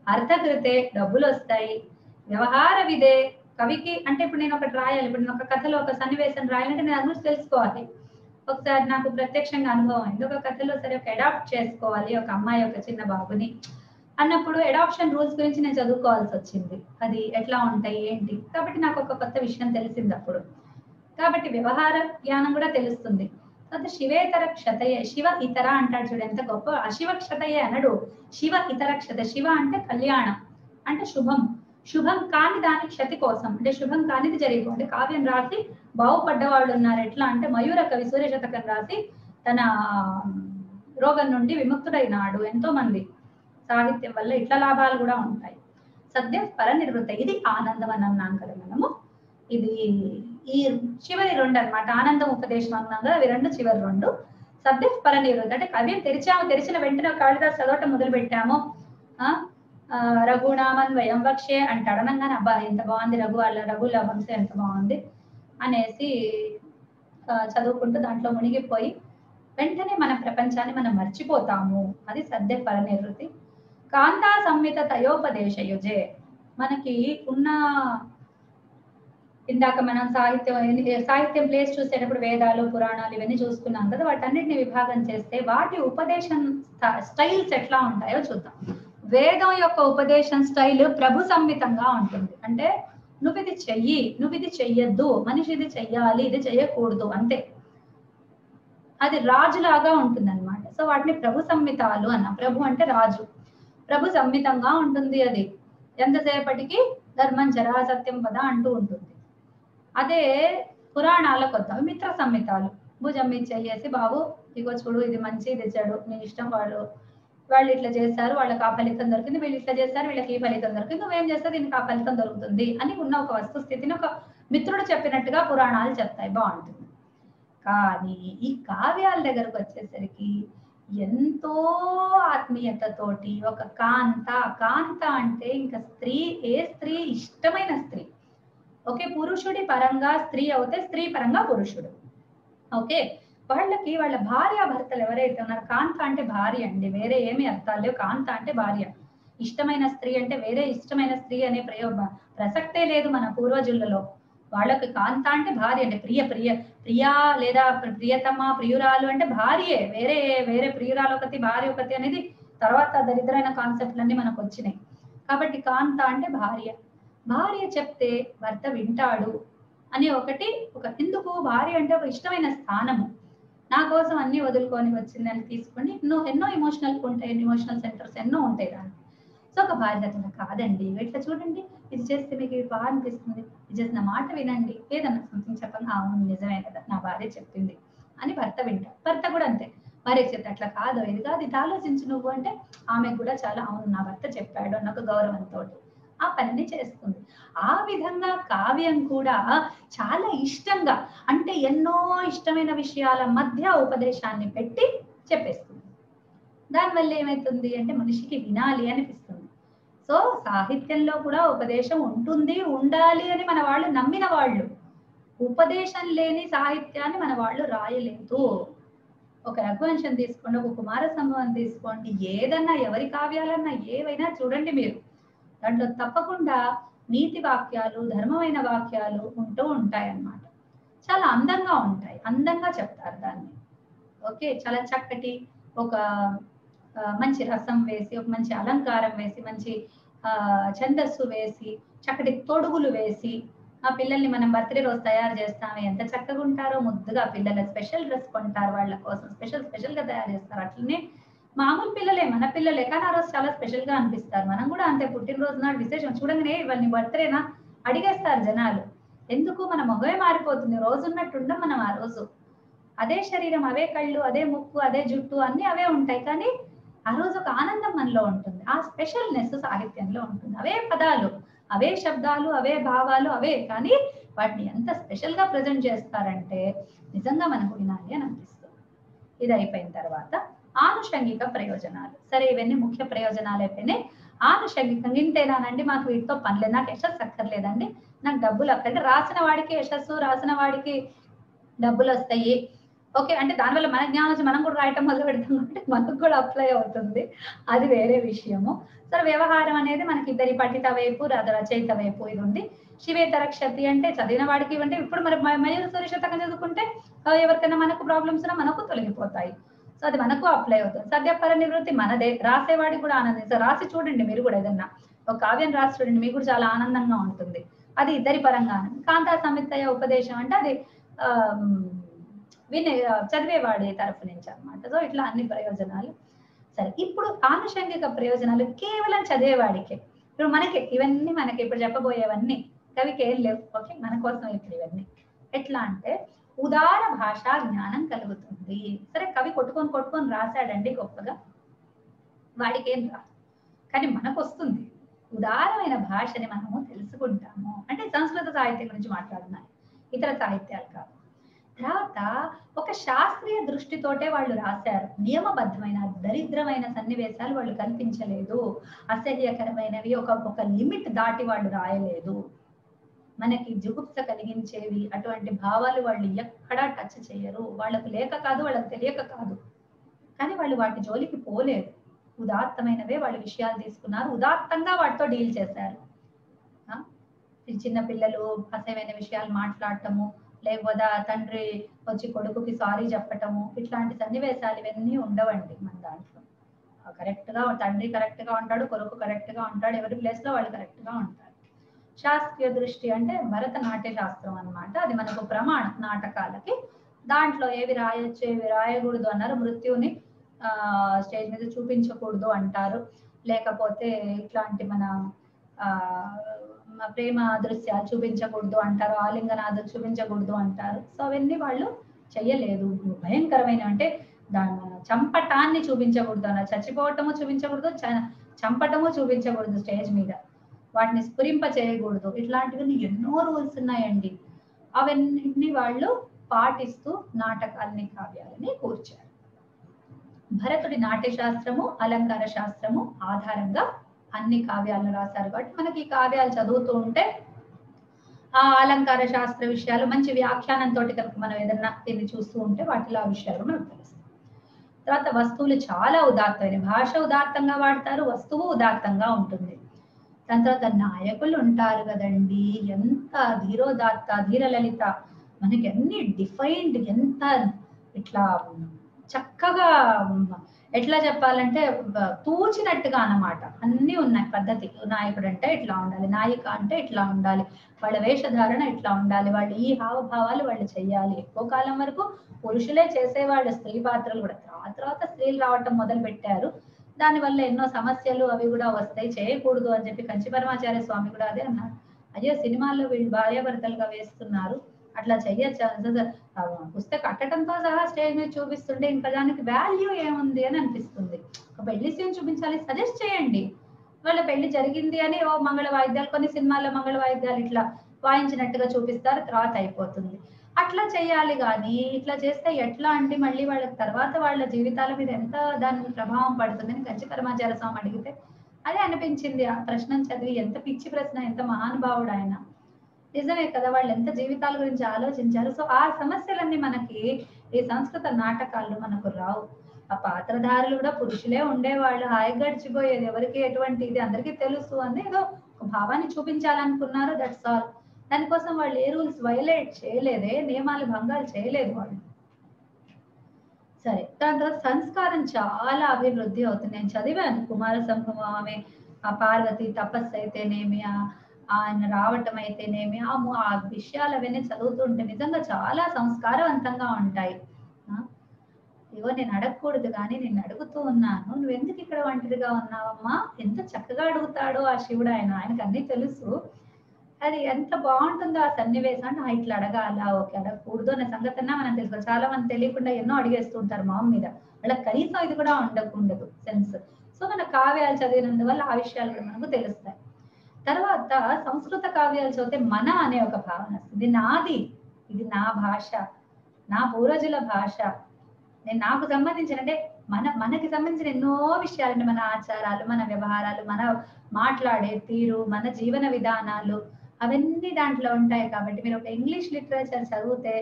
Speaker 1: అర్థకృతే డబ్బులు వస్తాయి, వ్యవహార విదే కవికి అంటే ఇప్పుడు నేను ఒకటి రాయాలి, ఇప్పుడు నేను ఒక కథలో ఒక సన్నివేశం రాయాలంటే నేను అది తెలుసుకోవాలి. ఒకసారి నాకు ప్రత్యక్షంగా అనుభవం అయింది. ఒక కథలో సరే ఒక అడాప్ట్ చేసుకోవాలి, ఒక అమ్మాయి ఒక చిన్న బాబుని అన్నప్పుడు అడాప్షన్ రూల్స్ గురించి నేను చదువుకోవాల్సి వచ్చింది. అది ఎట్లా ఉంటాయి ఏంటి, కాబట్టి నాకు ఒక కొత్త విషయం తెలిసింది అప్పుడు. కాబట్టి వ్యవహార జ్ఞానం కూడా తెలుస్తుంది. శివేతర క్షతయే, శివ ఇతర అంటాడు చూడు, ఎంత గొప్ప. అశివ క్షతయే అనడు, శివ ఇతర క్షత. శివ అంటే కళ్యాణం, అంటే శుభం. శుభం కాని దాని క్షతి కోసం, అంటే శుభం కానిది జరిగిపోండి. కావ్యం రాసి బాగుపడ్డ వాళ్ళు ఉన్నారు. ఎట్లా అంటే మయూర కవి సూర్య శతకం రాసి తన రోగం నుండి విముక్తుడైనాడు. ఎంతో మంది సాహిత్యం వల్ల ఇట్లా లాభాలు కూడా ఉంటాయి. సద్య పరనిర్వృత, ఇది ఆనందం అని అన్నాం కదా మనము. ఇది ఈ చివరి రెండు అన్నమాట. ఆనందం ఉపదేశం అన్నాం కదా, అవి రెండు చివరి రెండు. సద్య పరనివృత్తి అంటే కవ్యం తెరిచిన వెంటనే కాళిదాసు చదవటం మొదలు పెట్టాము. రఘునామన్వయం వక్షే అంటాడు. అనగానే అబ్బా ఎంత బాగుంది, రఘుల వంశం ఎంత బాగుంది అనేసి చదువుకుంటూ దాంట్లో మునిగిపోయి వెంటనే మన ప్రపంచాన్ని మనం మర్చిపోతాము. అది సద్య పరనివృత్తి. కాంతా సంహిత తయోపదేశయుజే, మనకి ఉన్న ఇందాక మనం సాహిత్యం ప్లేస్ చూసేటప్పుడు వేదాలు పురాణాలు ఇవన్నీ చూసుకున్నాం కదా, వాటన్నిటిని విభాగం చేస్తే వాటి ఉపదేశం స్టైల్స్ ఎట్లా ఉంటాయో చూద్దాం. వేదం యొక్క ఉపదేశం స్టైల్ ప్రభు సంహితంగా ఉంటుంది. అంటే నువ్వు ఇది చెయ్యి, నువ్వు ఇది చెయ్యొద్దు, మనిషి ఇది చెయ్యాలి, ఇది చెయ్యకూడదు అంతే. అది రాజులాగా ఉంటుంది అనమాట. సో వాటిని ప్రభు సంహితాలు అన్న. ప్రభు అంటే రాజు, ప్రభు సంహితంగా ఉంటుంది. అది ఎంతసేపటికి ధర్మం చరా సత్యం పద అంటూ ఉంటుంది. అదే పురాణాలకు వద్దాం, మిత్ర సంహితాలు. భుజం మీద చెయ్యేసి బాబు ఇగో చూడు ఇది మంచి ఇది చెడు నీ ఇష్టం, వాళ్ళు ఇట్లా చేస్తారు వాళ్ళకి ఆ ఫలితం దొరికింది, వీళ్ళు ఇట్లా చేస్తారు వీళ్ళకి ఈ ఫలితం దొరికింది, నువ్వేం చేస్తావు దీనికి ఆ ఫలితం దొరుకుతుంది అని ఉన్న ఒక వస్తుస్థితిని ఒక మిత్రుడు చెప్పినట్టుగా పురాణాలు చెప్తాయి, బాగుంటుంది. కానీ ఈ కావ్యాల దగ్గరకు వచ్చేసరికి ఎంతో ఆత్మీయతతోటి ఒక కాంత అంటే ఇంకా స్త్రీ, ఏ స్త్రీ ఇష్టమైన స్త్రీ. ఓకే, పురుషుడి పరంగా స్త్రీ అవుతే స్త్రీ పరంగా పురుషుడు. ఓకే, వాళ్ళకి వాళ్ళ భార్య భర్తలు ఎవరైతే ఉన్నారో, కాంత అంటే భార్య అండి, వేరే ఏమి అర్థాలు లేవు. కాంత అంటే భార్య. ఇష్టమైన స్త్రీ అంటే వేరే ఇష్టమైన స్త్రీ అనే ప్రసక్తే లేదు మన పూర్వజులలో. వాళ్ళకి కాంత అంటే భార్య అంటే ప్రియా లేదా ప్రియతమ ప్రియురాలు అంటే భార్యే. వేరే ప్రియురాలు ఒకటి భార్య ఒకటి అనేది తర్వాత దరిద్రమైన కాన్సెప్ట్లన్నీ మనకు వచ్చినాయి. కాబట్టి కాంత అంటే భార్య చెప్తే భర్త వింటాడు అని ఎందుకు భార్య అంటే ఒక ఇష్టమైన స్థానము. నా కోసం అన్ని వదులుకొని వచ్చిందని తీసుకొని ఎన్నో ఎమోషనల్ సెంటర్స్ ఎన్నో ఉంటాయి దానికి. సో ఒక బాధ్యత కాదండి, ఇట్లా చూడండి ఇది చేస్తే మీకు బాగా అనిపిస్తుంది, ఇది చేసిన మాట వినండి, ఏదన్నా సంథింగ్ చెప్పండి, అవును నిజమే కదా నా భార్య చెప్పింది అని భర్త వింటాడు. భర్త కూడా అంతే, భార్య చెప్తే అట్లా కాదు ఇది కాదు ఇది ఆలోచించు నువ్వు అంటే ఆమెకు కూడా చాలా అవును నా భర్త చెప్పాడు అన్న ఒక గౌరవంతో ఆ పనిని చేస్తుంది. ఆ విధంగా కావ్యం కూడా చాలా ఇష్టంగా, అంటే ఎన్నో ఇష్టమైన విషయాల మధ్య ఉపదేశాన్ని పెట్టి చెప్పేస్తుంది. దానివల్ల ఏమైతుంది అంటే మనిషికి వినాలి అనిపిస్తుంది. సో సాహిత్యంలో కూడా ఉపదేశం ఉండాలి అని మన వాళ్ళు నమ్మిన వాళ్ళు. ఉపదేశం లేని సాహిత్యాన్ని మన వాళ్ళు రాయలేదు. ఒక రఘువంశం తీసుకోండి, ఒక కుమార సంభవం తీసుకోండి, ఏదన్నా ఎవరి కావ్యాలన్నా ఏవైనా చూడండి మీరు, దాంట్లో తప్పకుండా నీతి వాక్యాలు ధర్మమైన వాక్యాలు ఉంటూ ఉంటాయన్నమాట. చాలా అందంగా ఉంటాయి, అందంగా చెప్తారు దాన్ని. ఓకే, చాలా చక్కటి ఒక మంచి రసం వేసి, ఒక మంచి అలంకారం వేసి, మంచి ఛందస్సు వేసి, చక్కటి తొడుగులు వేసి, ఆ పిల్లల్ని మనం బర్త్డే రోజు తయారు చేస్తాము, ఎంత చక్కగా ఉంటారో ముద్దుగా పిల్లల స్పెషల్ డ్రెస్ కొంటారు, వాళ్ళ కోసం స్పెషల్ గా తయారు చేస్తారు. అట్లనే మామూలు పిల్లలే, మన పిల్లలే, కానీ ఆ రోజు చాలా స్పెషల్ గా అనిపిస్తారు. మనం కూడా అంతే, పుట్టినరోజు నాడు విశేషం చూడంగానే వాళ్ళని బర్త్డేనా అడిగేస్తారు జనాలు. ఎందుకు మన మొహమే మారిపోతుంది, రోజు ఉన్నట్టుండం మనం ఆ రోజు. అదే శరీరం, అవే కళ్ళు, అదే ముక్కు, అదే జుట్టు అన్ని అవే ఉంటాయి, కానీ ఆ రోజు ఒక ఆనందం మనలో ఉంటుంది. ఆ స్పెషల్నెస్ సాహిత్యంలో ఉంటుంది. అవే పదాలు, అవే శబ్దాలు, అవే భావాలు అవే, కానీ వాటిని ఎంత స్పెషల్ గా ప్రజెంట్ చేస్తారంటే నిజంగా మనకు వినాలి అని అనిపిస్తుంది. ఇది అయిపోయిన తర్వాత ఆనుషంగిక ప్రయోజనాలు. సరే, ఇవన్నీ ముఖ్య ప్రయోజనాలు అయిపోయినాయి. ఆనుషంగికంగా ఇంతేనానండి, మాకు వీటితో పనిలేదు, నాకు యశస్సు అక్కర్లేదండి, నాకు డబ్బులు అక్కర్లేదు. రాసిన వాడికి యశస్సు, రాసిన వాడికి డబ్బులు వస్తాయి. ఓకే, అంటే దానివల్ల మన జ్ఞానం వచ్చి మనం కూడా రాయటం మొదలు పెడతాం అంటే మనకు కూడా అప్లై అవుతుంది, అది వేరే విషయము. సరే, వ్యవహారం అనేది మనకి ఇద్దరి పఠిత వైపు రచయిత వైపు ఇది ఉంది. శివేతర క్షతి అంటే చదివిన వాడికి అంటే ఇప్పుడు మరి మయూర సురేషతకం చదువుకుంటే ఎవరికైనా మనకు ప్రాబ్లమ్స్ మనకు తొలగిపోతాయి. సో అది మనకు అప్లై అవుతుంది. సద్యపర నివృత్తి మనదే, రాసేవాడికి కూడా ఆనందం. రాసి చూడండి మీరు కూడా, ఏదన్నా ఒక కావ్యం రాసి చూడండి, మీకు కూడా చాలా ఆనందంగా ఉంటుంది. అది ఇద్దరి పరంగా. కాంతా సంహితయ ఉపదేశం అంటే అది చదివేవాడి తరఫు నుంచి అన్నమాట. సో ఇట్లా అన్ని ప్రయోజనాలు. సరే, ఇప్పుడు ఆనుషంగిక ప్రయోజనాలు కేవలం చదివేవాడికే. ఇప్పుడు మనకి ఇవన్నీ, మనకి ఇప్పుడు చెప్పబోయేవన్నీ కవికి ఏం లేవు. ఓకే, మన కోసం ఇప్పుడు ఇవన్నీ ఎట్లా అంటే ఉదార భాషా జ్ఞానం కలుగుతుంది. సరే, కవి కొట్టుకొని రాశాడండి గొప్పగా, వాడికి ఏం రాదు, కానీ మనకు వస్తుంది. ఉదారమైన భాషని మనము తెలుసుకుంటాము. అంటే సంస్కృత సాహిత్యం గురించి మాట్లాడుతున్నాను. ఇతర సాహిత్యాలు కాదు. తర్వాత ఒక శాస్త్రీయ దృష్టితోటే వాళ్ళు రాశారు. నియమబద్ధమైన దరిద్రమైన సన్నివేశాలు వాళ్ళు కల్పించలేదు. అసహ్యకరమైనవి ఒక లిమిట్ దాటి వాళ్ళు రాయలేదు. మనకి జుగుప్స కలిగించేవి అటువంటి భావాలు వాళ్ళు ఎక్కడా టచ్ చేయరు. వాళ్ళకు లేక కాదు, వాళ్ళకి తెలియక కాదు, కానీ వాళ్ళు వాటి జోలికి పోలేదు. ఉదాత్తమైనవే వాళ్ళు విషయాలు తీసుకున్నారు, ఉదాత్తంగా వాటితో డీల్ చేశారు. చిన్న పిల్లలు అసహ్యమైన విషయాలు మాట్లాడటము, లేకపోతే తండ్రి వచ్చి కొడుకుకి సారీ చెప్పటము, ఇట్లాంటి సన్నివేశాలు ఇవన్నీ ఉండవండి మన దాంట్లో. కరెక్ట్ గా తండ్రి కరెక్ట్ గా ఉంటాడు, కొడుకు కరెక్ట్ గా ఉంటాడు, ఎవరి ప్లేస్ లో వాళ్ళు కరెక్ట్ గా ఉంటారు. శాస్త్రీయ దృష్టి అంటే భరతనాట్య శాస్త్రం అన్నమాట. అది మనకు ప్రమాణం నాటకాలకి. దాంట్లో ఏవి రాయొచ్చు ఏవి రాయకూడదు అన్నారు. మృత్యుని స్టేజ్ మీద చూపించకూడదు అంటారు, లేకపోతే ఇట్లాంటి మన ప్రేమ దృశ్యాలు చూపించకూడదు అంటారు, ఆలింగనాదులు చూపించకూడదు అంటారు. సో అవన్నీ వాళ్ళు చెయ్యలేదు. భయంకరమైన అంటే దాని చంపటాన్ని చూపించకూడదు అన్న, చచ్చిపోవటము చూపించకూడదు, చంపటము చూపించకూడదు స్టేజ్ మీద, వాటిని స్ఫురింప చేయకూడదు. ఇట్లాంటివన్నీ ఎన్నో రూల్స్ ఉన్నాయండి. అవన్నీ వాళ్ళు పాటిస్తూ నాటకాలని కావ్యాలని కూర్చారు. భరతుడి నాట్యశాస్త్రము అలంకార శాస్త్రము ఆధారంగా అన్ని కావ్యాలను రాశారు. కాబట్టి మనకి ఈ కావ్యాలు చదువుతూ ఉంటే ఆ అలంకార శాస్త్ర విషయాలు మంచి వ్యాఖ్యానంతో కనుక మనం ఏదన్నా దీన్ని చూస్తూ ఉంటే వాటిలో ఆ విషయాలు మనకు తెలుస్తాయి. తర్వాత వస్తువులు చాలా ఉదాత్తమైన, భాష ఉదాత్తంగా వాడతారు, వస్తువు ఉదాత్తంగా ఉంటుంది. దాని తర్వాత నాయకులు ఉంటారు కదండి, ఎంత ధీరోదాత్త ధీరలలిత, మనకి అన్ని డిఫైన్డ్, ఎంత ఇట్లా చక్కగా ఎట్లా చెప్పాలంటే తూచినట్టుగా అన్నమాట. అన్ని ఉన్నాయి పద్ధతి. నాయకుడు అంటే ఇట్లా ఉండాలి, నాయిక అంటే ఇట్లా ఉండాలి, వాళ్ళ వేషధారణ ఇట్లా ఉండాలి, వాళ్ళు ఈ హావభావాలు వాళ్ళు చెయ్యాలి. ఎక్కువ కాలం వరకు పురుషులే చేసేవాళ్ళు స్త్రీ పాత్రలు కూడా. తర్వాత స్త్రీలు రావటం మొదలు పెట్టారు. దానివల్ల ఎన్నో సమస్యలు అవి కూడా వస్తాయి, చేయకూడదు అని చెప్పి కంచి పరమాచార్య స్వామి కూడా అదే అన్నారు. అయ్యో సినిమాల్లో వీళ్ళు భార్యాభర్తలుగా వేస్తున్నారు, అట్లా చెయ్యొచ్చు, పుస్తక కట్టడంతో సహా స్టేజ్ మీద చూపిస్తుంటే ఇంకా దానికి వాల్యూ ఏముంది అని అనిపిస్తుంది. ఒక పెళ్లి సీన్ చూపించాలి, సజెస్ట్ చేయండి. వాళ్ళ పెళ్లి జరిగింది అని ఓ మంగళ వాయిద్యాలు, కొన్ని సినిమాల్లో మంగళ వాయిద్యాలు ఇట్లా వాయించినట్టుగా చూపిస్తారు, తర్వాత అయిపోతుంది. అట్లా చేయాలి. కానీ ఇట్లా చేస్తే ఎట్లా అంటే మళ్ళీ వాళ్ళ తర్వాత వాళ్ళ జీవితాల మీద ఎంత దాని ప్రభావం పడుతుందని కంచి పరమాచార్య స్వామి అడిగితే అదే అనిపించింది. ఆ ప్రశ్నను చదివి, ఎంత పిచ్చి ప్రశ్న, ఎంత మహానుభావుడు ఆయన. నిజమే కదా, వాళ్ళు ఎంత జీవితాల గురించి ఆలోచించారు. సో ఆ సమస్యలన్నీ మనకి ఈ సంస్కృత నాటకాల్లో మనకు రావు. ఆ పాత్రధారులు కూడా పురుషులే ఉండేవాళ్ళు, హాయిగా గడిచిపోయేది, ఎవరికి ఎటువంటి ఇది అందరికీ తెలుసు అని ఏదో ఒక భావాన్ని చూపించాలనుకున్నారు, దట్స్ ఆల్. దానికోసం వాళ్ళు ఏ రూల్స్ వైలేట్ చేయలేదే, నియమాలు భంగాలు చేయలేదు వాళ్ళు. సరే, దాని తర్వాత సంస్కారం చాలా అభివృద్ధి అవుతుంది. నేను చదివాను కుమార సంభవం, ఆమె ఆ పార్వతి తపస్సు అయితేనేమి, ఆయన రావటం అయితేనేమి, ఆ విషయాలు అవన్నీ చదువుతుంటే నిజంగా చాలా సంస్కారవంతంగా ఉంటాయి. ఇగో నేను అడగకూడదు కానీ నేను అడుగుతూ ఉన్నాను, నువ్వు ఎందుకు ఇక్కడ ఒంటరిగా ఉన్నావమ్మా? ఎంత చక్కగా అడుగుతాడో ఆ శివుడు, ఆయనకు అన్ని తెలుసు. అది ఎంత బాగుంటుందో ఆ సన్నివేశం. అంటే ఇట్లా అడగాలా, ఓకే అడగకూడదు అనే సంగతి మనం తెలుసుకోవాలి. చాలా మంది తెలియకుండా ఎన్నో అడిగేస్తూ ఉంటారు మామ మీద, వాళ్ళకి కనీసం ఇది కూడా ఉండదు సెన్స్. సో మన కావ్యాలు చదివినందువల్ల ఆ విషయాలు కూడా మనకు తెలుస్తాయి. తర్వాత సంస్కృత కావ్యాలు చదివితే మన అనే ఒక భావన వస్తుంది. నాది, ఇది నా భాష, నా పూర్వజుల భాష, నేను నాకు సంబంధించిన, అంటే మనకి సంబంధించిన ఎన్నో విషయాలు, మన ఆచారాలు, మన వ్యవహారాలు, మన మాట్లాడే తీరు, మన జీవన విధానాలు అవన్నీ దాంట్లో ఉంటాయి. కాబట్టి మీరు ఒక ఇంగ్లీష్ లిటరేచర్ చదివితే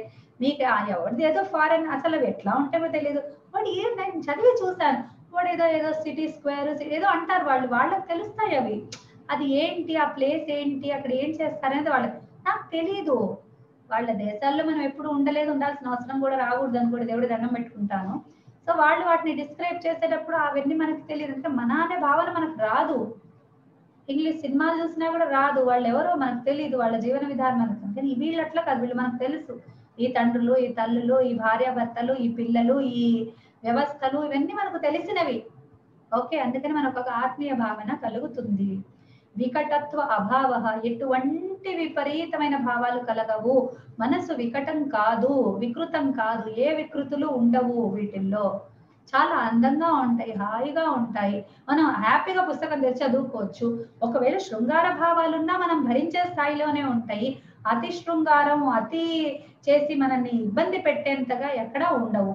Speaker 1: మీకు ఎవరిది ఏదో ఫారెన్, అసలు అవి ఎట్లా ఉంటాయో తెలియదు. వాడు నేను చదివి చూశాను, వాడు ఏదో సిటీ స్క్వేర్ ఏదో అంటారు వాళ్ళు, వాళ్ళకి తెలుస్తాయి అవి. అది ఏంటి, ఆ ప్లేస్ ఏంటి, అక్కడ ఏం చేస్తారనేది వాళ్ళకి, నాకు తెలీదు. వాళ్ళ దేశాల్లో మనం ఎప్పుడు ఉండాల్సిన అవసరం కూడా రాకూడదు అని కూడా దేవుడి దండం పెట్టుకుంటాను. సో వాళ్ళు వాటిని డిస్క్రైబ్ చేసేటప్పుడు అవన్నీ మనకు తెలియదు. అంటే మన అనే భావన మనకు రాదు. ఇంగ్లీష్ సినిమాలు చూసినా కూడా రాదు. వాళ్ళు ఎవరో మనకు తెలియదు, వాళ్ళ జీవన విధానం మనకు. కానీ వీళ్ళు అట్లా కాదు, వీళ్ళు మనకు తెలుసు. ఈ తండ్రులు, ఈ తల్లులు, ఈ భార్యాభర్తలు, ఈ పిల్లలు, ఈ వ్యవస్థలు, ఇవన్నీ మనకు తెలిసినవి. ఓకే, అందుకని మనకు ఒక ఆత్మీయ భావన కలుగుతుంది. వికటత్వ అభావ, ఎటువంటి విపరీతమైన భావాలు కలగవు. మనసు వికటం కాదు, వికృతం కాదు, ఏ వికృతులు ఉండవు వీటిల్లో. చాలా అందంగా ఉంటాయి, హాయిగా ఉంటాయి. మనం హ్యాపీగా పుస్తకం తెచ్చి చదువుకోవచ్చు. ఒకవేళ శృంగార భావాలున్నా మనం భరించే స్థాయిలోనే ఉంటాయి. అతి శృంగారం అతి చేసి మనల్ని ఇబ్బంది పెట్టేంతగా ఎక్కడా ఉండవు.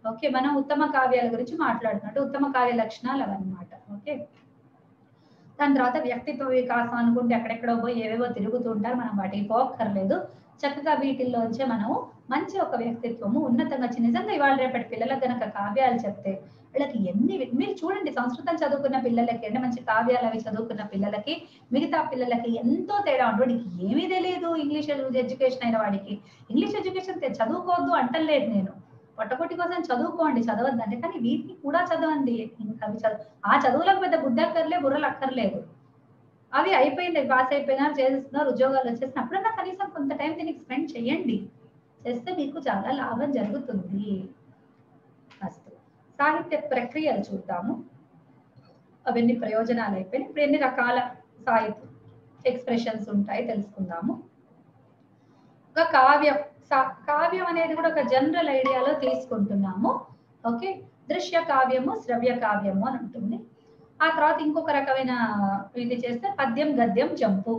Speaker 1: ఓకే, మనం ఉత్తమ కావ్యాల గురించి మాట్లాడుతున్నట్టు ఉత్తమ కావ్య లక్షణాలు అవన్నమాట. ఓకే, దాని తర్వాత వ్యక్తిత్వ వికాసం అనుకుంటే ఎక్కడెక్కడో పోయి ఏవేవో తిరుగుతూ ఉంటారు, మనం వాటికి పోక్కర్లేదు. చక్కగా వీటిల్లోంచే మనము మంచి ఒక వ్యక్తిత్వము ఉన్నతంగా నిజంగా ఇవాళ రేపటి పిల్లలకు గనక కావ్యాలు చెప్తే వీళ్ళకి మీరు చూడండి, సంస్కృతం చదువుకున్న పిల్లలకి అంటే మంచి కావ్యాలు అవి చదువుకున్న పిల్లలకి మిగతా పిల్లలకి ఎంతో తేడా ఉంటుంది. వాడికి ఏమీ తెలియదు ఇంగ్లీష్ ఎడ్యుకేషన్ అయిన వాడికి. ఇంగ్లీష్ ఎడ్యుకేషన్ చదువుకోవద్దు అంటలేదు నేను, పొట్టకొట్టి కోసం చదువుకోండి, చదవద్దంటే, కానీ వీటిని కూడా చదవండి. అవి ఆ చదువులకు పెద్ద బుద్ధక్కర్లే, బుర్రలు అక్కర్లేదు. అవి అయిపోయింది, పాస్ అయిపోయినారు, చేస్తున్నారు, ఉద్యోగాలు వచ్చేసిన అప్పుడన్నా కనీసం కొంత టైం దీనికి స్పెండ్ చేయండి, చేస్తే మీకు చాలా లాభం జరుగుతుంది. ఫస్ట్ సాహిత్య ప్రక్రియలు చూద్దాము. అవన్నీ ప్రయోజనాలు అయిపోయినాయి. ఇప్పుడు ఎన్ని రకాల సాహిత్య ఎక్స్ప్రెషన్స్ ఉంటాయి తెలుసుకుందాము. ఒక కావ్యం అనేది కూడా ఒక జనరల్ ఐడియాలో తీసుకుంటున్నాము. ఓకే, దృశ్య కావ్యము, శ్రవ్య కావ్యము అని ఉంటుంది. ఆ తర్వాత ఇంకొక రకమైన ఇది చేస్తే పద్యం, గద్యం, జంపు,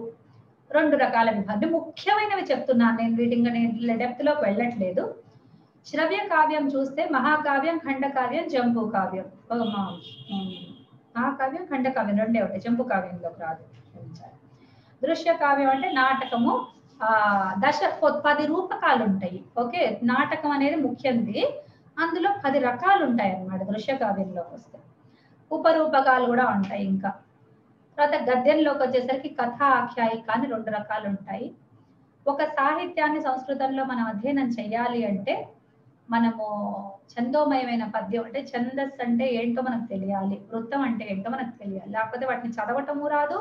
Speaker 1: 2 రకాల విభాగం. ముఖ్యమైనవి చెప్తున్నాను నేను, వీటిని డెప్త్ లోకి వెళ్ళట్లేదు. శ్రవ్య కావ్యం చూస్తే మహాకావ్యం, ఖండకావ్యం, జంపు కావ్యం. మహాకావ్యం, ఖండకావ్యం రెండే ఉంటాయి, జంపు కావ్యంలోకి రాదు. దృశ్య కావ్యం అంటే నాటకము, 10 రూపకాలు ఉంటాయి. ఓకే, నాటకం అనేది ముఖ్యంది, అందులో 10 రకాలు ఉంటాయి అన్నమాట దృశ్య కావ్యంలోకి వస్తే. ఉపరూపకాలు కూడా ఉంటాయి. ఇంకా తర్వాత గద్యంలోకి వచ్చేసరికి కథ, ఆఖ్యాయిక అని 2 రకాలు ఉంటాయి. ఒక సాహిత్యాన్ని సంస్కృతంలో మనం అధ్యయనం చేయాలి అంటే మనము ఛందోమయమైన పద్యం అంటే ఛందస్సు అంటే ఏంటో మనకు తెలియాలి, వృత్తం అంటే ఏంటో మనకు తెలియాలి, లేకపోతే వాటిని చదవటము రాదు.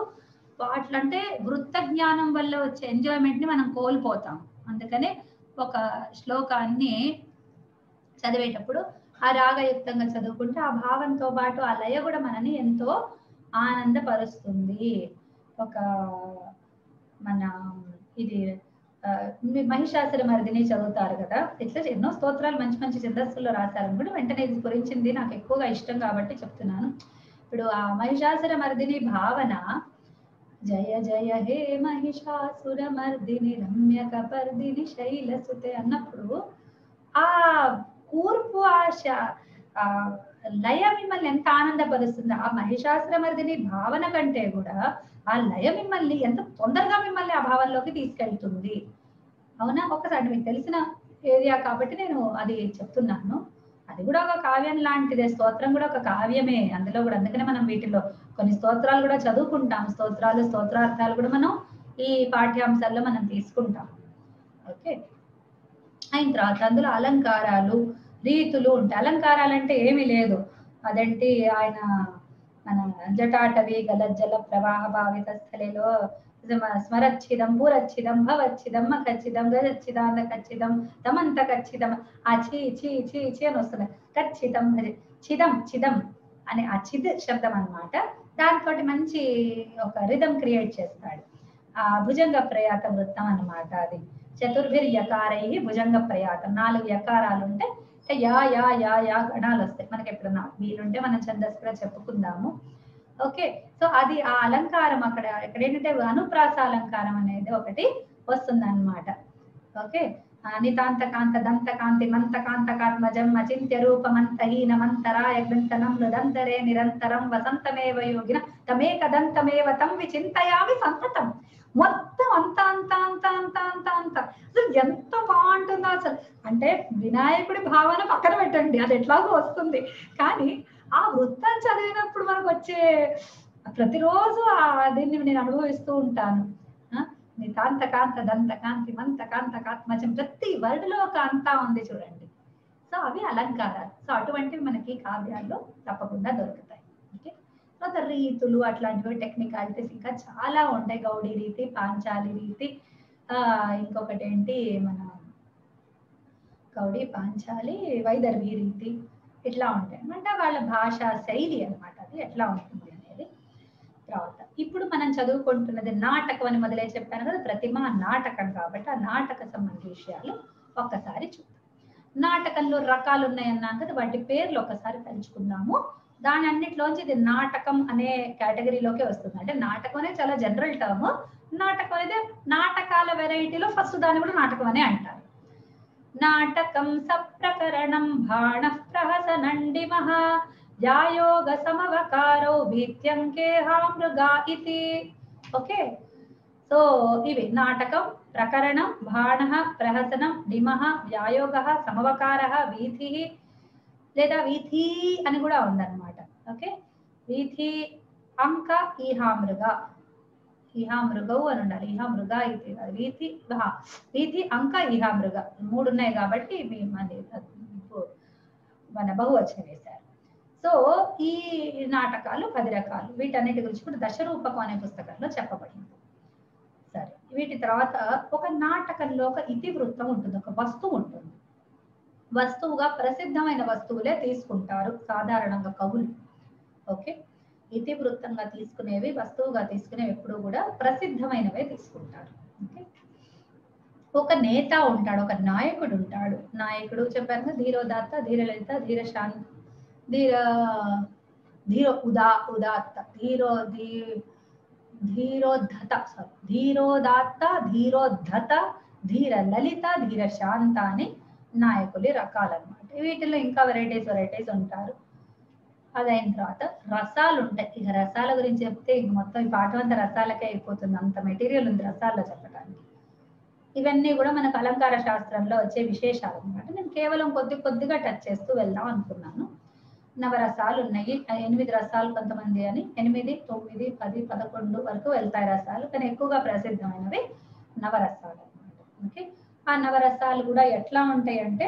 Speaker 1: వాటిలంటే వృత్త జ్ఞానం వల్ల వచ్చే ఎంజాయ్మెంట్ ని మనం కోల్పోతాం. అందుకనే ఒక శ్లోకాన్ని చదివేటప్పుడు ఆ రాగయుక్తంగా చదువుకుంటే ఆ భావంతో పాటు ఆ లయ కూడా మనని ఎంతో ఆనందపరుస్తుంది. ఒక మన ఇది మహిషాసుర మర్దిని చదువుతారు కదా, ఇట్లా ఎన్నో స్తోత్రాలు మంచి మంచి ఛందస్సుల్లో రాశారనుకుంటే వెంటనే ఇది గురించింది నాకు ఎక్కువగా ఇష్టం కాబట్టి చెప్తున్నాను. ఇప్పుడు ఆ మహిషాసుర మర్దిని భావన, జయ జయ హే మహిషాసుర మర్దిని రమ్య కపర్దిని శైలసుతే అన్నప్పుడు ఆ కూర్పు, ఆ లయ మిమ్మల్ని ఎంత ఆనందపరుస్తుంది. ఆ మహిషాసుర మర్దిని భావన కంటే కూడా ఆ లయ మిమ్మల్ని ఎంత తొందరగా మిమ్మల్ని ఆ భావంలోకి తీసుకెళ్తుంది. అవునా? ఒకసారి మీకు తెలిసిన ఏరియా కాబట్టి నేను అది చెప్తున్నాను. అది కూడా ఒక కావ్యం లాంటిదే, స్తోత్రం కూడా ఒక కావ్యమే అందులో కూడా. అందుకనే మనం వీటిలో కొన్ని స్తోత్రాలు కూడా చదువుకుంటాం, స్తోత్రాలు, స్తోత్రార్థాలు కూడా మనం ఈ పాఠ్యాంశాల్లో మనం తీసుకుంటాం. ఓకే, అయిన తర్వాత అందులో అలంకారాలు, రీతులు ఉంటాయి. అలంకారాలు అంటే ఏమీ లేదు, అదేంటి ఆయన మన జటాటవి గలజ్జల ప్రవాహ భావిత స్థలేలో స్మరచ్చిదం, పూరచ్చిదం, భవచ్చిదం, మఖచ్చిదం, గజచ్చిదాంత ఖచ్చితం, తమంత ఖచ్చితం, ఆ చి చి చి చి అని వస్తుంది. ఖచ్చితం, చిదం చిదం అనే ఆ చిద్ శబ్దం అన్నమాట. దాంతో మంచి ఒక రిథం క్రియేట్ చేస్తాడు. ఆ భుజంగ ప్రయాత వృత్తం అన్నమాట. అది చతుర్భిర్ యకారై భుజంగ ప్రయాతం, 4 యకారాలు ఉంటే యా యా యా యా గణాలు వస్తాయి. మనకి ఎప్పుడన్నా వీలుంటే మనం ఛందస్సు కూడా చెప్పుకుందాము. ఓకే, సో అది ఆ అలంకారం అక్కడ ఏంటంటే అనుప్రాస అలంకారం అనేది ఒకటి వస్తుంది అన్నమాట. ఓకే, నితాంత కాంత దంత కాంతి మంత కాంత కాత్మజం అచింత్య రూపమంతహీన మంతరాయ గ్రంథనం మృదంతరే నిరంతరం వసంతమేవ యోగిన తమేక దంతమేవ తం విచింతయామి సంతతం. మొత్తం అంత అంత అంత అంత అంత అంత అసలు ఎంత బాగుంటుందో అసలు. అంటే వినాయకుడి భావన పక్కన పెట్టండి, అది ఎట్లాగో వస్తుంది, కానీ ఆ వృత్తం చదివినప్పుడు మనకు వచ్చే ప్రతిరోజు దీన్ని నేను అనుభవిస్తూ ఉంటాను. నితాంత కాంత దంత కాంతి మంత కాంత కాత్మజం, ప్రతి వర్డ్ లో ఒక అంతా ఉంది చూడండి. సో అవి అలంకారాలు. సో అటువంటివి మనకి కావ్యాల్లో తప్పకుండా దొరుకుతాయి. ఓకే, తర్వాత రీతులు అట్లాంటివి టెక్నికాలిటీస్ ఇంకా చాలా ఉంటాయి. గౌడీ రీతి, పాంచాలి రీతి, ఇంకొకటి ఏంటి మన గౌడీ, పాంచాలి, వైదర్భి రీతి, ఇట్లా ఉంటాయి అనమాట. వాళ్ళ భాషా శైలి అనమాట, అది ఎట్లా ఉంటుంది అనేది. తర్వాత ఇప్పుడు మనం చదువుకుంటున్నది నాటకం అని మొదలై చెప్పాను కదా, ప్రతిమ నాటకం కాబట్టి ఆ నాటక సంబంధ విషయాలు ఒక్కసారి చూద్దాం. నాటకంలో రకాలు ఉన్నాయన్నాం కదా, వాటి పేర్లు ఒకసారి తలుచుకుందాము. దాని అన్నిట్లోంచి ఇది నాటకం అనే కేటగిరీలోకి వస్తుంది. అంటే నాటకం అనేది చాలా జనరల్ టర్మ్. నాటకం అనేది నాటకాల వెరైటీలో ఫస్ట్ దాన్ని కూడా నాటకం అనే అంటారు. నాటకం సప్రకరణం బాణ ప్రహసనండిమః యాయోగ సమవకారో భీత్యంకేహామృగా ఇతి. ఓకే, సో ఇవి నాటకం, ప్రకరణం, బాణ, ప్రహసనం, డిమః, వ్యాయోగ, సమవకార, వీథి లేదా వీథి అని కూడా ఉందన్నమాట. ఓకే, వీథి అంక ఈహామృగ, ఈహామృగవు అని ఉండాలి. ఈహామృగ ఇది వీథి, వీథి అంక ఈహామృగ 3 ఉన్నాయి కాబట్టి మన బహువచనం వేశారు. సో ఈ నాటకాలు 10 రకాలు. వీటన్నిటి గురించి కూడా దశరూపకం అనే పుస్తకంలో చెప్పబడింది. సరే, వీటి తర్వాత ఒక నాటకంలో ఒక ఇతివృత్తం ఉంటుంది, ఒక వస్తువు ఉంటుంది. వస్తువుగా ప్రసిద్ధమైన వస్తువులే తీసుకుంటారు సాధారణంగా కవులు. ఓకే, ఇతివృత్తంగా తీసుకునేవి, వస్తువుగా తీసుకునేవి ఎప్పుడు కూడా ప్రసిద్ధమైనవే తీసుకుంటారు. ఓకే, ఒక నేత ఉంటాడు, ఒక నాయకుడు ఉంటాడు. నాయకుడు చెప్పారు కదా, ధీరోదాత్త, ధీరలలిత, ధీరశాంత, ఉదాత్త, ధీరోదాత్త, ధీరోద్ధత, ధీర లలిత, ధీర శాంత అని నాయకులు రకాలన్నమాట. వీటిలో ఇంకా వెరైటీస్ ఉంటారు. అదైన తర్వాత రసాలు ఉంటాయి. ఇక రసాల గురించి చెప్తే ఇంక మొత్తం ఈ పాఠం అంతా రసాలకే అయిపోతుంది, అంత మెటీరియల్ ఉంది రసాల్లో చెప్పడానికి. ఇవన్నీ కూడా మనకు అలంకార శాస్త్రంలో వచ్చే విశేషాలు అన్నమాట. నేను కేవలం కొద్దిగా టచ్ చేస్తూ వెళ్దాం అనుకున్నాను. నవరసాలు ఉన్నాయి, 8 రసాలు కొంతమంది అని, 8, 9, 10, 11 వరకు వెళ్తాయి రసాలు. కానీ ఎక్కువగా ప్రసిద్ధమైనవి నవరసాలు అన్నమాట. ఓకే, ఆ నవరసాలు కూడా ఎట్లా ఉంటాయి అంటే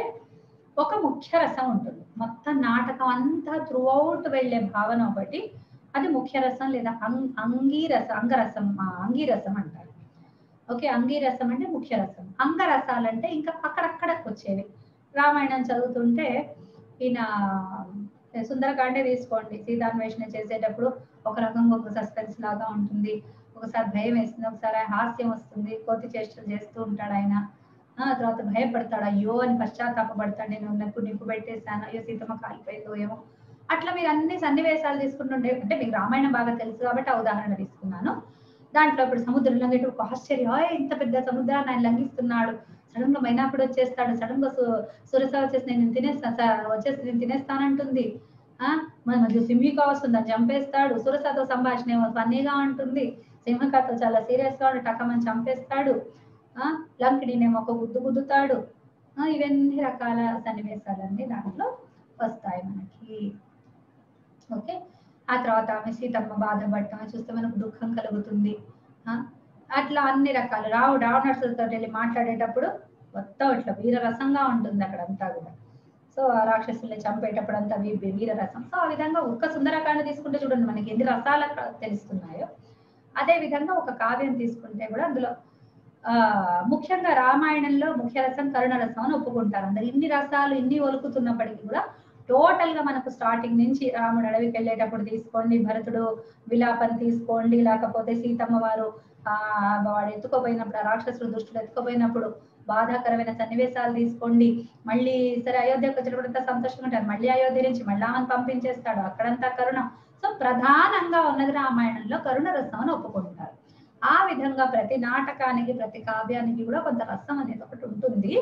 Speaker 1: ఒక ముఖ్య రసం ఉంటుంది. మొత్తం నాటకం అంతా త్రూ అవుట్ వెళ్లే భావన ఒకటి, అది ముఖ్య రసం లేదా అంగీరసం అంటారు. ఓకే, అంగీరసం అంటే ముఖ్య రసం. అంగరసాలు అంటే ఇంకా అక్కడక్కడ వచ్చేవి. రామాయణం చదువుతుంటే ఈయన సుందరకాండే తీసుకోండి, సీతాన్వేషణ చేసేటప్పుడు ఒక రకంగా ఒక సస్పెన్స్ లాగా ఉంటుంది, ఒకసారి భయం వేస్తుంది, ఒకసారి హాస్యం వస్తుంది, కోతి చేష్టలు చేస్తూ ఉంటాడు ఆయన. తర్వాత భయపడతాడు, అయ్యో అని పశ్చాత్తాపడతాడు, నేను నిప్పు పెట్టేశాను, అయ్యో సీతమ్మ కాలిపోయిందో ఏమో. అట్లా మీరు అన్ని సన్నివేశాలు తీసుకుంటుంటే, అంటే మీకు రామాయణం బాగా తెలుసు కాబట్టి ఆ ఉదాహరణ తీసుకున్నాను. దాంట్లో ఇప్పుడు సముద్రం లంఘేట ఒక ఆశ్చర్యం, ఇంత పెద్ద సముద్రాన్ని ఆయన లంఘిస్తున్నాడు, సడన్ గా మైనాకుడు వచ్చేస్తాడు, సడన్ గా సురస వచ్చేసి నేను తినేస్తానంటుంది. మన మధ్య సింహిక వస్తుంది, అని చంపేస్తాడు. సురసతో సంభాషణ ఏమో ఫన్నీగా ఉంటుంది, సింహికతో చాలా సీరియస్ గా టకమని చంపేస్తాడు. లంకిడినేమో ఒక గుద్దుతాడు. ఇవన్నీ రకాల సన్నివేశాలన్నీ దాంట్లో వస్తాయి మనకి. ఓకే, ఆ తర్వాత ఆమె సీతమ్మ బాధపడటం చూస్తే మనకు దుఃఖం కలుగుతుంది. అట్లా అన్ని రకాలు. రావణాసుడితో వెళ్ళి మాట్లాడేటప్పుడు మొత్తం ఇట్లా వీరరసంగా ఉంటుంది అక్కడంతా కూడా. సో ఆ రాక్షసుల్ని చంపేటప్పుడు అంతా వీరరసం. సో ఆ విధంగా ఒక్క సుందరకాండ తీసుకుంటే చూడండి మనకి ఎన్ని రసాలు తెలుస్తున్నాయో. అదే విధంగా ఒక కావ్యం తీసుకుంటే కూడా అందులో ముఖ్యంగా రామాయణంలో ముఖ్య రసం కరుణరసం అని ఒప్పుకుంటారు అందరు. ఇన్ని రసాలు ఇన్ని ఒలుకుతున్నప్పటికీ కూడా టోటల్ గా మనకు స్టార్టింగ్ నుంచి రాముడు అడవికి వెళ్ళేటప్పుడు తీసుకోండి, భరతుడు విలాపం తీసుకోండి, లేకపోతే సీతమ్మ వారు వాడు ఎత్తుకోపోయినప్పుడు, రాక్షసుడు దుష్టులు ఎత్తుకోపోయినప్పుడు బాధాకరమైన సన్నివేశాలు తీసుకోండి. మళ్ళీ సరే అయోధ్యకు వచ్చినప్పుడు అంతా సంతోషంగా ఉంటారు, మళ్ళీ అయోధ్య నుంచి మళ్ళీ ఆమెను పంపించేస్తాడు, అక్కడంతా కరుణ. సో ప్రధానంగా ఉన్నది రామాయణంలో కరుణ రసం అని ఒప్పుకుంటారు. ఆ విధంగా ప్రతి నాటకానికి ప్రతి కావ్యానికి కూడా కొంత రసం అనేది ఒకటి ఉంటుంది,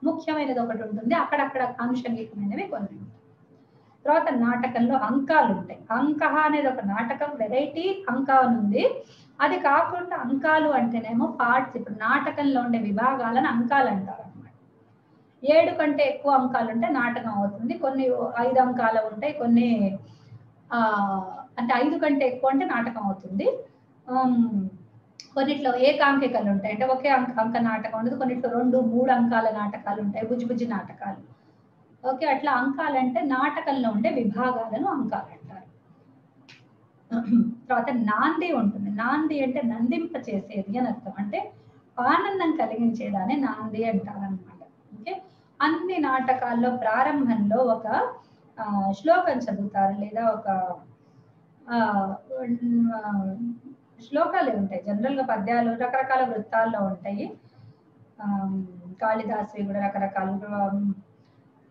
Speaker 1: ముఖ్యమైనది ఒకటి ఉంటుంది, అక్కడక్కడ ఆంశంగికమైనవి కొన్ని ఉంటాయి. తర్వాత నాటకంలో అంకాలు ఉంటాయి. అంక అనేది ఒక నాటకం వెరైటీ, అంక ఉంది. అది కాకుండా అంకాలు అంటేనేమో పార్ట్స్. ఇప్పుడు నాటకంలో ఉండే విభాగాలను అంకాలు అంటారు అన్నమాట. 7 కంటే ఎక్కువ అంకాలు ఉంటే నాటకం అవుతుంది. కొన్ని 5 అంకాలు ఉంటాయి, కొన్ని అంటే 5 కంటే ఎక్కువ అంటే నాటకం అవుతుంది. కొన్నిట్లో ఏకాంకికలు ఉంటాయి, అంటే ఒకే అంక నాటకం ఉండదు. కొన్నిట్లో 2, 3 అంకాల నాటకాలు ఉంటాయి, బుజ్జి నాటకాలు. ఓకే, అట్లా అంకాలంటే నాటకంలో ఉండే విభాగాలను అంకాలు అంటారు. తర్వాత నాంది ఉంటుంది. నాంది అంటే నందింప చేసేది అని అర్థం, అంటే ఆనందం కలిగించేదాన్ని నాంది అంటారు అనమాట. ఓకే, అన్ని నాటకాల్లో ప్రారంభంలో ఒక శ్లోకం చదువుతారు, లేదా ఒక శ్లోకాలు ఉంటాయి. జనరల్ గా పద్యాలు రకరకాల వృత్తాల్లో ఉంటాయి. కాళిదాసు కూడా రకరకాల,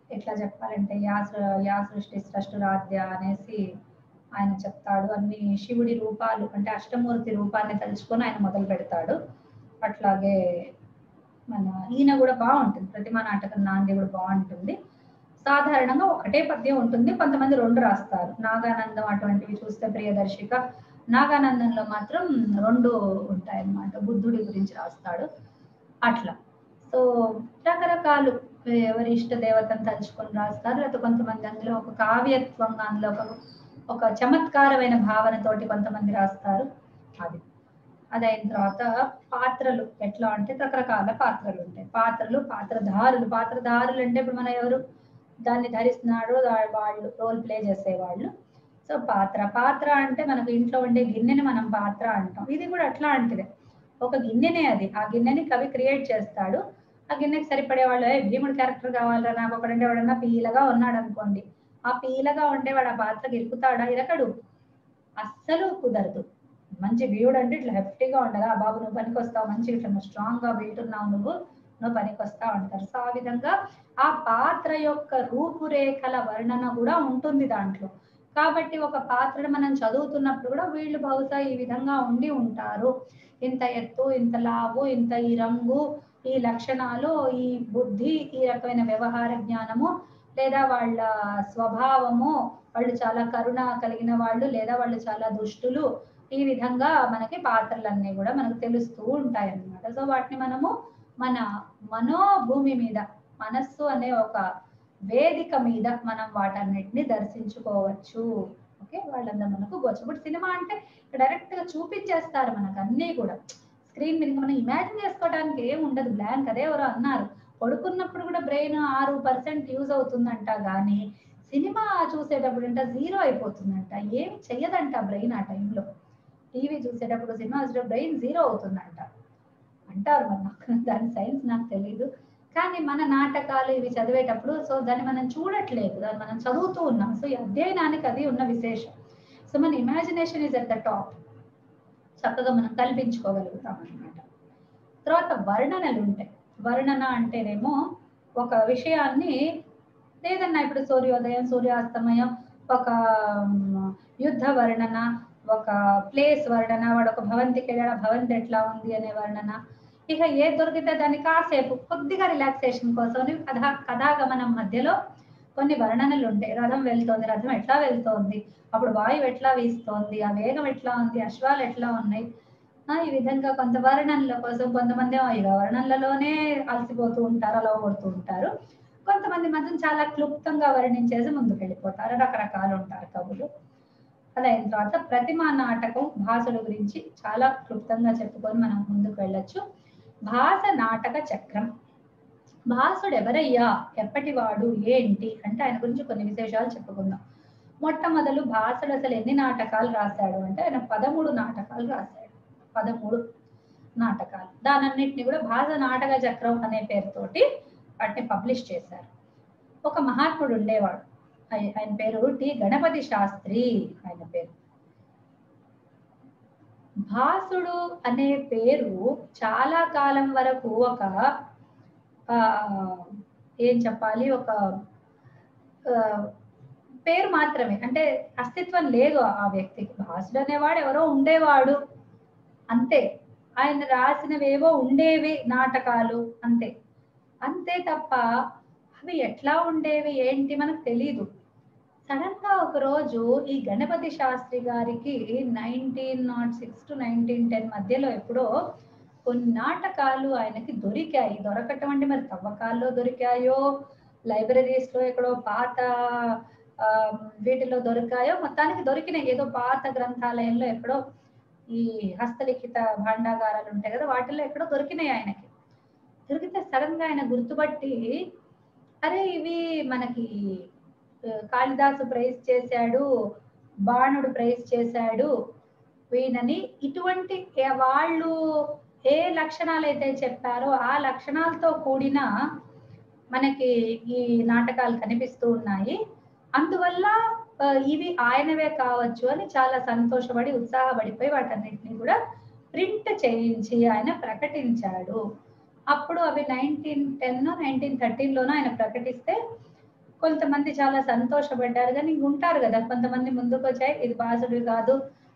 Speaker 1: ఎట్లా చెప్పాలంటే యా సృష్టి స్రష్టురాధ్య అనేసి ఆయన చెప్తాడు. అన్ని శివుడి రూపాలు అంటే అష్టమూర్తి రూపాన్ని తలుచుకొని ఆయన మొదలు పెడతాడు. అట్లాగే మన ఈయన కూడా బాగుంటుంది. ప్రతిమా నాటకం నాంది కూడా బాగుంటుంది. సాధారణంగా ఒకటే పద్యం ఉంటుంది, కొంతమంది 2 రాస్తారు. నాగానందం అటువంటివి చూస్తే ప్రియదర్శిక, నాగానందంలో మాత్రం 2 ఉంటాయన్నమాట. బుద్ధుడి గురించి రాస్తాడు అట్లా. సో రకరకాలు ఎవరి ఇష్ట దేవతను తలుచుకొని రాస్తారు. లేకపోతే కొంతమంది అందులో ఒక కావ్యత్వంగా, అందులో ఒక చమత్కారమైన భావనతోటి కొంతమంది రాస్తారు. అదైన తర్వాత పాత్రలు ఎట్లా అంటే రకరకాల పాత్రలు ఉంటాయి. పాత్రధారులు అంటే ఇప్పుడు మన ఎవరు దాన్ని ధరిస్తున్నాడు వాళ్ళు రోల్ ప్లే చేసేవాళ్ళు. సో పాత్ర అంటే మనకు ఇంట్లో ఉండే గిన్నెని మనం పాత్ర అంటాం. ఇది కూడా అట్లాంటిదే, ఒక గిన్నెనే అది. ఆ గిన్నెని కవి క్రియేట్ చేస్తాడు. ఆ గిన్నెకి సరిపడే వాళ్ళు భీముడు క్యారెక్టర్ కావాలరా నాకు ఒకడంటే ఎవడన్నా పీలగా ఉన్నాడు అనుకోండి, ఆ పీలగా ఉండేవాడు ఆ పాత్రకి ఇరుకుతాడా? ఇరకడు, అస్సలు కుదరదు. మంచి భీముడు అంటే ఇట్లా హెఫ్టీగా ఉండదా, బాబు నువ్వు పనికి వస్తావు, మంచి ఇట్లా స్ట్రాంగ్ గా బిల్ట్ ఉన్నావు, నువ్వు పనికి వస్తావు అంటారు. సో ఆ విధంగా ఆ పాత్ర యొక్క రూపురేఖల వర్ణన కూడా ఉంటుంది దాంట్లో. కాబట్టి ఒక పాత్రను మనం చదువుతున్నప్పుడు కూడా వీళ్ళు బహుశా ఈ విధంగా ఉండి ఉంటారు, ఇంత ఎత్తు, ఇంత లావు, ఇంత ఈ రంగు, ఈ లక్షణాలు, ఈ బుద్ధి, ఈ రకమైన వ్యవహార జ్ఞానము, లేదా వాళ్ళ స్వభావము, వాళ్ళు చాలా కరుణ కలిగిన వాళ్ళు, లేదా వాళ్ళు చాలా దుష్టులు, ఈ విధంగా మనకి పాత్రలన్నీ కూడా మనకు తెలుస్తూ ఉంటాయి అన్నమాట. సో వాటిని మనము మన మనోభూమి మీద, మనస్సు అనే ఒక వేదిక మీద మనం వాటన్నిటిని దర్శించుకోవచ్చు. ఓకే, వాళ్ళందరూ మనకు గోచప్పుడు సినిమా అంటే డైరెక్ట్ గా చూపించేస్తారు మనకు అన్నీ కూడా స్క్రీన్ మీద. మనం ఇమాజిన్ చేసుకోవడానికి ఏం ఉండదు, బ్లాంక్. అదే ఎవరో అన్నారు, పడుకున్నప్పుడు కూడా బ్రెయిన్ 6% యూజ్ అవుతుందంట, కానీ సినిమా చూసేటప్పుడు అంట 0 అయిపోతుందంట, ఏమి చెయ్యదంట బ్రెయిన్ ఆ టైంలో. టీవీ చూసేటప్పుడు, సినిమా చూసేటప్పుడు బ్రెయిన్ 0 అవుతుందంట అంటారు. మరి నాకు దాని సైన్స్ నాకు తెలీదు. కానీ మన నాటకాలు ఇవి చదివేటప్పుడు సో దాన్ని మనం చూడట్లేదు, దాన్ని మనం చదువుతూ ఉన్నాం. సో ఈ అధ్యయనానికి అది ఉన్న విశేషం. సో మన imagination is at the top, చక్కగా మనం కల్పించుకోగలుగుతాం అన్నమాట. తర్వాత వర్ణనలు ఉంటాయి. వర్ణన అంటేనేమో ఒక విషయాన్ని లేదన్నా ఇప్పుడు సూర్యోదయం, సూర్యాస్తమయం, ఒక యుద్ధ వర్ణన, ఒక ప్లేస్ వర్ణన, వాడు ఒక భవంతికి వెళ్ళాడు, భవంతి ఎట్లా ఉంది అనే వర్ణన. ఇక ఏది దొరికితే దాన్ని కాసేపు కొద్దిగా రిలాక్సేషన్ కోసం కథాగమనం మధ్యలో కొన్ని వర్ణనలు ఉంటాయి. రథం వెళ్తోంది, రథం ఎట్లా వెళ్తోంది, అప్పుడు వాయువు ఎట్లా వీస్తోంది, ఆ వేగం ఎట్లా ఉంది, అశ్వాలు ఎట్లా ఉన్నాయి, ఈ విధంగా కొంత వర్ణనల కోసం. కొంతమంది ఇక వర్ణనలలోనే అలసిపోతూ ఉంటారు, అలా కొడుతూ ఉంటారు. కొంతమంది మాత్రం చాలా క్లుప్తంగా వర్ణించేసి ముందుకు వెళ్ళిపోతారు. రకరకాలు ఉంటారు కవులు. అలా అయిన తర్వాత ప్రతిమా నాటకం భాసుల గురించి చాలా క్లుప్తంగా చెప్పుకొని మనం ముందుకు వెళ్ళొచ్చు. భాస నాటక చక్రం. భాసుడు ఎవరయ్యా, ఎప్పటివాడు, ఏంటి అంటే ఆయన గురించి కొన్ని విశేషాలు చెప్పుకుందాం. మొట్టమొదలు భాసుడు అసలు ఎన్ని నాటకాలు రాశాడు అంటే ఆయన 13 నాటకాలు రాశాడు. 13 నాటకాలు. దానన్నింటినీ కూడా భాస నాటక చక్రం అనే పేరుతోటి వాటిని పబ్లిష్ చేశారు. ఒక మహాత్ముడు ఉండేవాడు, ఆయన పేరు టి గణపతి శాస్త్రి. ఆయన పేరు భాసుడు అనే పేరు చాలా కాలం వరకు ఒక ఏం చెప్పాలి, ఒక పేరు మాత్రమే, అంటే అస్తిత్వం లేదు ఆ వ్యక్తికి. భాసుడు అనేవాడు ఎవరో ఉండేవాడు అంతే, ఆయన రాసినవేవో ఉండేవి నాటకాలు అంతే, అంతే తప్ప అవి ఎట్లా ఉండేవి ఏంటి మనకు తెలీదు. సడన్ గా ఒక రోజు ఈ గణపతి శాస్త్రి గారికి 1906 to 1910 మధ్యలో ఎప్పుడో కొన్ని నాటకాలు ఆయనకి దొరికాయి. దొరకటం అంటే మరి తవ్వకాల్లో దొరికాయో, లైబ్రరీస్ లో ఎక్కడో పాత వీటిలో దొరికాయో, మొత్తానికి దొరికినాయి. ఏదో పాత గ్రంథాలయంలో ఎక్కడో ఈ హస్తలిఖిత భాండాగారాలు ఉంటాయి కదా, వాటిల్లో ఎక్కడో దొరికినాయి ఆయనకి. దొరికితే సడన్ గా ఆయన గుర్తుపట్టి, అరే ఇవి మనకి కాళిదాసు ప్రైజ్ చేశాడు, బాణుడు ప్రైజ్ చేశాడు వీనని, ఇటువంటి వాళ్ళు ఏ లక్షణాలు అయితే చెప్పారో ఆ లక్షణాలతో కూడిన మనకి ఈ నాటకాలు కనిపిస్తూ ఉన్నాయి, అందువల్ల ఇవి ఆయనవే కావచ్చు అని చాలా సంతోషపడి ఉత్సాహపడిపోయి వాటన్నిటిని కూడా ప్రింట్ చేయించి ఆయన ప్రకటించాడు. అప్పుడు అవి 1910 1913లోనూ ఆయన ప్రకటిస్తే కొంతమంది చాలా సంతోషపడ్డారు. కానీ ఉంటారు కదా కొంతమంది ముందుకు వచ్చాయి, ఇది భాసుడు కాదు,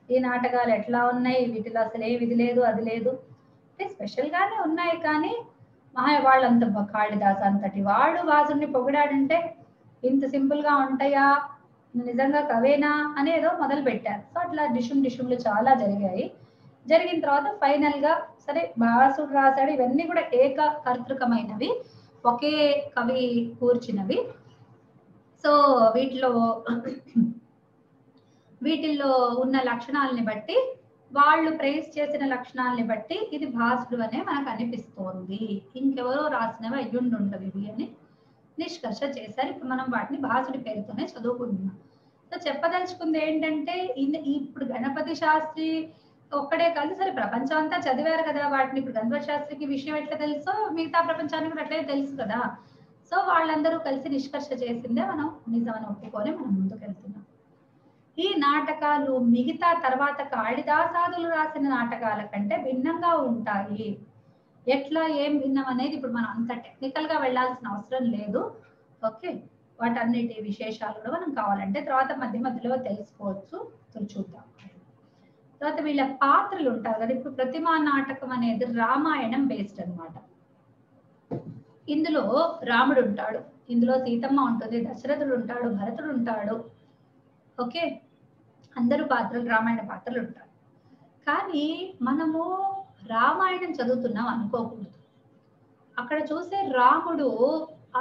Speaker 1: ఈ నాటకాలు ఎట్లా ఉన్నాయి, వీటిలో అసలు ఏమి ఇది లేదు అది లేదు అంటే స్పెషల్ గానే ఉన్నాయి. కానీ వాళ్ళంత కాళిదాస్ అంతటి వాడు భాసుడిని పొగిడాడంటే ఇంత సింపుల్ గా ఉంటాయా, నిజంగా కవేనా అనేదో మొదలు పెట్టారు. సో అట్లా డిషుమ్లు చాలా జరిగాయి. జరిగిన తర్వాత ఫైనల్ గా సరే భాసుడు రాశాడు, ఇవన్నీ కూడా ఏకకర్తృకమైనవి, ఒకే కవి కూర్చినవి. సో వీటిల్లో ఉన్న లక్షణాలని బట్టి, వాళ్ళు ప్రైజ్ చేసిన లక్షణాలని బట్టి ఇది భాసుడు అనే మనకు అనిపిస్తోంది, ఇంకెవరో రాసినవి అయ్యుండుంటవి ఇవి అని నిష్కర్ష చేశారు. ఇప్పుడు మనం వాటిని భాసుడి పేరుతోనే చదువుకుంటున్నాం. సో చెప్పదలుచుకుంది ఏంటంటే ఇప్పుడు గణపతి శాస్త్రి ఒక్కడే కాదు, సరే ప్రపంచం అంతా చదివారు కదా వాటిని. ఇప్పుడు గణపతి శాస్త్రికి విషయం ఎట్లా తెలుసో మిగతా ప్రపంచానికి కూడా అట్లే తెలుసు కదా. సో వాళ్ళందరూ కలిసి నిష్కర్ష చేసిందే మనం నిజమని ఒప్పుకొని మనం ముందుకెళ్తున్నాం. ఈ నాటకాలు మిగతా తర్వాత కాళిదాసాదులు రాసిన నాటకాల కంటే భిన్నంగా ఉంటాయి. ఎట్లా ఏం భిన్నం అనేది ఇప్పుడు మనం అంత టెక్నికల్ గా వెళ్లాల్సిన అవసరం లేదు. ఓకే, వాటన్నిటి విశేషాలు కూడా మనం కావాలంటే తర్వాత మధ్య మధ్యలో తెలుసుకోవచ్చు. చూద్దాం. తర్వాత వీళ్ళ పాత్రలు ఉంటారు కదా. ఇప్పుడు ప్రతిమా నాటకం అనేది రామాయణం బేస్డ్ అన్నమాట. ఇందులో రాముడు ఉంటాడు, ఇందులో సీతమ్మ ఉంటుంది, దశరథుడు ఉంటాడు, భరతుడు ఉంటాడు. ఓకే, అందరూ పాత్రలు రామాయణ పాత్రలు ఉంటారు. కానీ మనము రామాయణం చదువుతున్నాం అనుకోకూడదు. అక్కడ చూసే రాముడు,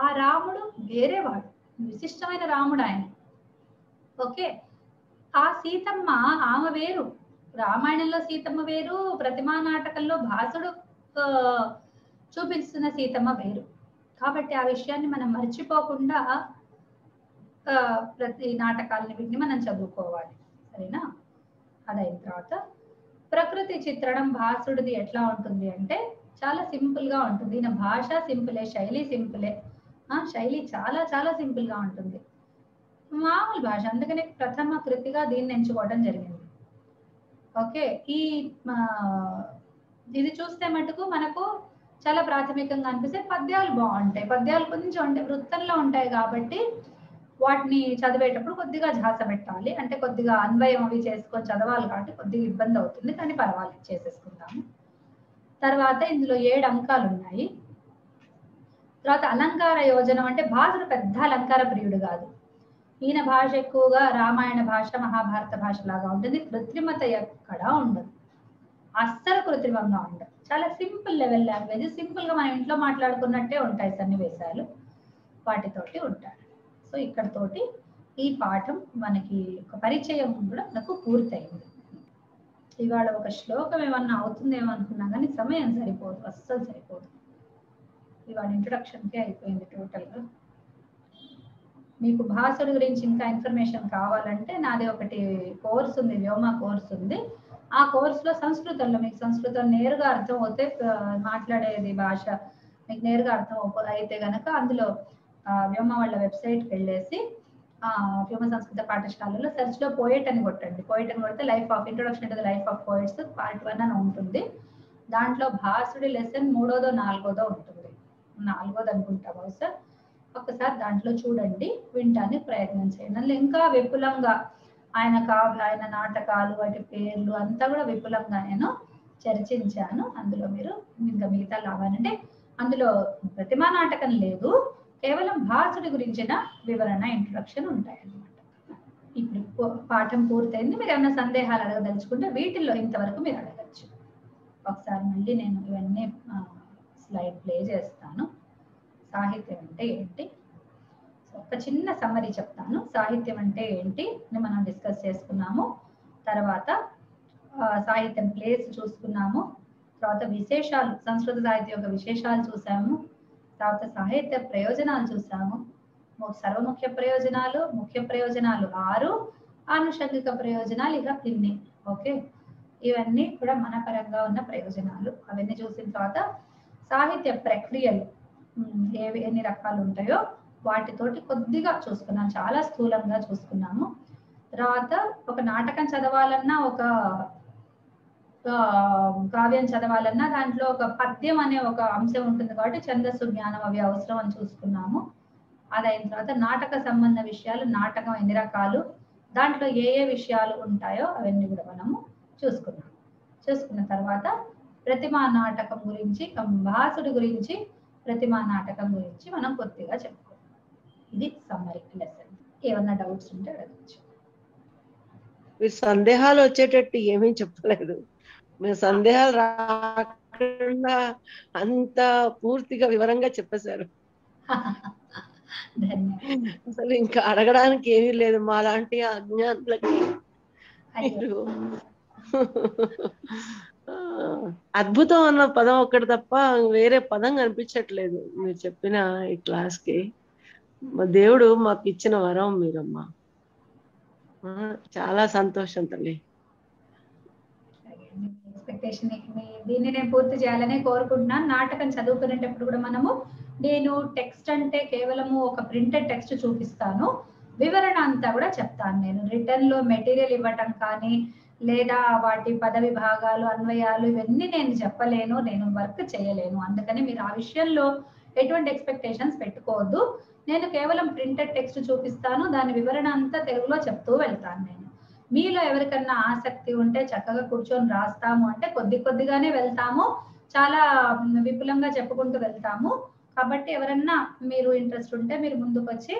Speaker 1: ఆ రాముడు వేరేవాడు, విశిష్టమైన రాముడు ఆయన. ఓకే, ఆ సీతమ్మ ఆమె వేరు. రామాయణంలో సీతమ్మ వేరు, ప్రతిమా నాటకంలో భాసుడు చూపిస్తున్న సీతమ్మ వేరు. కాబట్టి ఆ విషయాన్ని మనం మర్చిపోకుండా ప్రతి నాటకాలని వీటిని మనం చదువుకోవాలి. సరేనా? అదైన తర్వాత ప్రకృతి చిత్రణం భాసుడిది ఎట్లా ఉంటుంది అంటే చాలా సింపుల్ గా ఉంటుంది. ఈయన భాష సింపులే, శైలి సింపులే. శైలి చాలా చాలా సింపుల్ గా ఉంటుంది, మామూలు భాష. అందుకనే ప్రథమ కృతిగా దీన్ని ఎంచుకోవడం జరిగింది. ఓకే, ఇది చూస్తే మటుకు మనకు చాలా ప్రాథమికంగా అనిపిస్తే పద్యాలు బాగుంటాయి. పద్యాలు కొంచెం అంటే వృత్తంలో ఉంటాయి కాబట్టి వాటిని చదివేటప్పుడు కొద్దిగా ఝాస పెట్టాలి. అంటే కొద్దిగా అన్వయం అవి చేసుకొని చదవాలి కాబట్టి కొద్దిగా ఇబ్బంది అవుతుంది, కానీ పర్వాలేదు, చేసేసుకుంటాము. తర్వాత ఇందులో 7 అంకాలు ఉన్నాయి. తర్వాత అలంకార యోజనం అంటే భాసుడు పెద్ద అలంకార ప్రియుడు కాదు. ఈయన భాష ఎక్కువగా రామాయణ భాష, మహాభారత భాష లాగా ఉంటుంది. కృత్రిమత ఎక్కడా ఉండదు, అస్సలు కృత్రిమంగా ఉండదు. చాలా సింపుల్ లెవెల్ లాంగ్వేజ్, సింపుల్ గా మనం ఇంట్లో మాట్లాడుకున్నట్టే ఉంటాయి సన్నివేశాలు, వాటితోటి ఉంటాయి. సో ఇక్కడతోటి ఈ పాఠం మనకి ఒక పరిచయం కూడా మనకు పూర్తయింది. ఇవాళ ఒక శ్లోకం ఏమన్నా అవుతుందేమో అనుకున్నా కానీ సమయం సరిపోదు, అస్సలు సరిపోదు. ఇవాళ ఇంట్రొడక్షన్కే అయిపోయింది టోటల్ గా. మీకు భాసుడి గురించి ఇంకా ఇన్ఫర్మేషన్ కావాలంటే నాది ఒకటి కోర్స్ ఉంది, వ్యోమ కోర్స్ ఉంది. ఆ కోర్సులో సంస్కృతంలో మీకు సంస్కృతం నేరుగా అర్థం అవుతే, మాట్లాడేది భాష మీకు నేరుగా అర్థం అయితే గనక అందులో వ్యోమ వాళ్ళ వెబ్సైట్కి వెళ్ళేసి వ్యోమ సంస్కృత పాఠశాలలో సెర్చ్ లో పోయెట్ అని కొట్టండి. పోయెట్ అని కొడితే life of introduction to the life of poets part 1 అని ఉంటుంది. దాంట్లో భాసుడి లెసన్ 3దో 4దో ఉంటుంది, 4ది అనుకుంటా బహుశా. ఒకసారి దాంట్లో చూడండి, వినటానికి ప్రయత్నం చేయండి. అందులో ఇంకా విపులంగా ఆయన నాటకాలు, వాటి పేర్లు అంతా కూడా విపులంగా నేను చర్చించాను. అందులో మీరు ఇంకా మిగతా లాభాలంటే అందులో ప్రతిమా నాటకం లేదు, కేవలం భాసుడి గురించిన వివరణ, ఇంట్రొడక్షన్ ఉంటాయన్నమాట. ఇప్పుడు పాఠం పూర్తయింది. మీరు ఏమైనా సందేహాలు అడగదలుచుకుంటే వీటిల్లో ఇంతవరకు మీరు అడగచ్చు. ఒకసారి మళ్ళీ నేను ఇవన్నీ స్లైడ్ ప్లే చేస్తాను. సాహిత్యం అంటే ఏంటి, ఒక చిన్న సమ్మరీ చెప్తాను. సాహిత్యం అంటే ఏంటి అని మనం డిస్కస్ చేసుకున్నాము. తర్వాత సాహిత్యం ప్లేస్ చూసుకున్నాము. తర్వాత విశేషాలు, సంస్కృత సాహిత్యం యొక్క విశేషాలు చూసాము. తర్వాత సాహిత్య ప్రయోజనాలు చూసాము. సర్వముఖ్య ప్రయోజనాలు, ముఖ్య ప్రయోజనాలు 6, ఆనుషంగిక ప్రయోజనాలు ఇక ఇన్ని. ఓకే, ఇవన్నీ కూడా మన పరంగా ఉన్న ప్రయోజనాలు. అవన్నీ చూసిన తర్వాత సాహిత్య ప్రక్రియలు ఎన్ని రకాలు ఉంటాయో వాటితోటి కొద్దిగా చూసుకున్నాం, చాలా స్థూలంగా చూసుకున్నాము. తర్వాత ఒక నాటకం చదవాలన్నా, ఒక కావ్యం చదవాలన్నా దాంట్లో ఒక పద్యం అనే ఒక అంశం ఉంటుంది కాబట్టి ఛందస్సు జ్ఞానం అవి అవసరం అని చూసుకున్నాము. అదైన తర్వాత నాటక సంబంధ విషయాలు, నాటకం ఎన్ని రకాలు, దాంట్లో ఏ ఏ విషయాలు ఉంటాయో అవన్నీ కూడా మనము చూసుకున్నాం. చూసుకున్న తర్వాత ప్రతిమా నాటకం గురించి, భాసుడి గురించి, ప్రతిమా నాటకం గురించి మనం కొద్దిగా చెప్పుకున్నాం. ఇది సమ్మరీ లెసన్. ఏమన్నా డౌట్స్ ఉంటే అడగచ్చు.
Speaker 2: మీరు సందేహాలు వచ్చేటట్టు ఏమీ చెప్పలేదు. మీరు సందేహాలు రాకుండా అంత పూర్తిగా వివరంగా చెప్పేశారు. అసలు ఇంకా అడగడానికి ఏమీ లేదు మా లాంటి అజ్ఞానులకి. మీరు అద్భుతం అన్న పదం ఒక్కటి తప్ప వేరే పదం కనిపించట్లేదు మీరు చెప్పిన ఈ క్లాస్ కి. దేవుడు మాకు ఇచ్చిన వరం మీరమ్మా. చాలా సంతోషం తల్లి.
Speaker 1: ఎక్స్పెక్టేషన్ దీన్ని నేను పూర్తి చేయాలనే కోరుకుంటున్నాను. నాటకం చదువుకునేటప్పుడు కూడా మనము, నేను టెక్స్ట్ అంటే కేవలము ఒక ప్రింటెడ్ టెక్స్ట్ చూపిస్తాను, వివరణ అంతా కూడా చెప్తాను. నేను రిటర్న్ లో మెటీరియల్ ఇవ్వటం కానీ, లేదా వాటి పదవి భాగాలు, అన్వయాలు ఇవన్నీ నేను చెప్పలేను, నేను వర్క్ చేయలేను. అందుకని మీరు ఆ విషయంలో ఎటువంటి ఎక్స్పెక్టేషన్స్ పెట్టుకోవద్దు. నేను కేవలం ప్రింటెడ్ టెక్స్ట్ చూపిస్తాను, దాని వివరణ అంతా తెలుగులో చెప్తూ వెళ్తాను. నేను మీలో ఎవరికన్నా ఆసక్తి ఉంటే చక్కగా కూర్చొని రాస్తాము అంటే కొద్దిగానే వెళ్తాము, చాలా విపులంగా చెప్పుకుంటూ వెళ్తాము. కాబట్టి ఎవరన్నా మీరు ఇంట్రెస్ట్ ఉంటే మీరు ముందుకు వచ్చి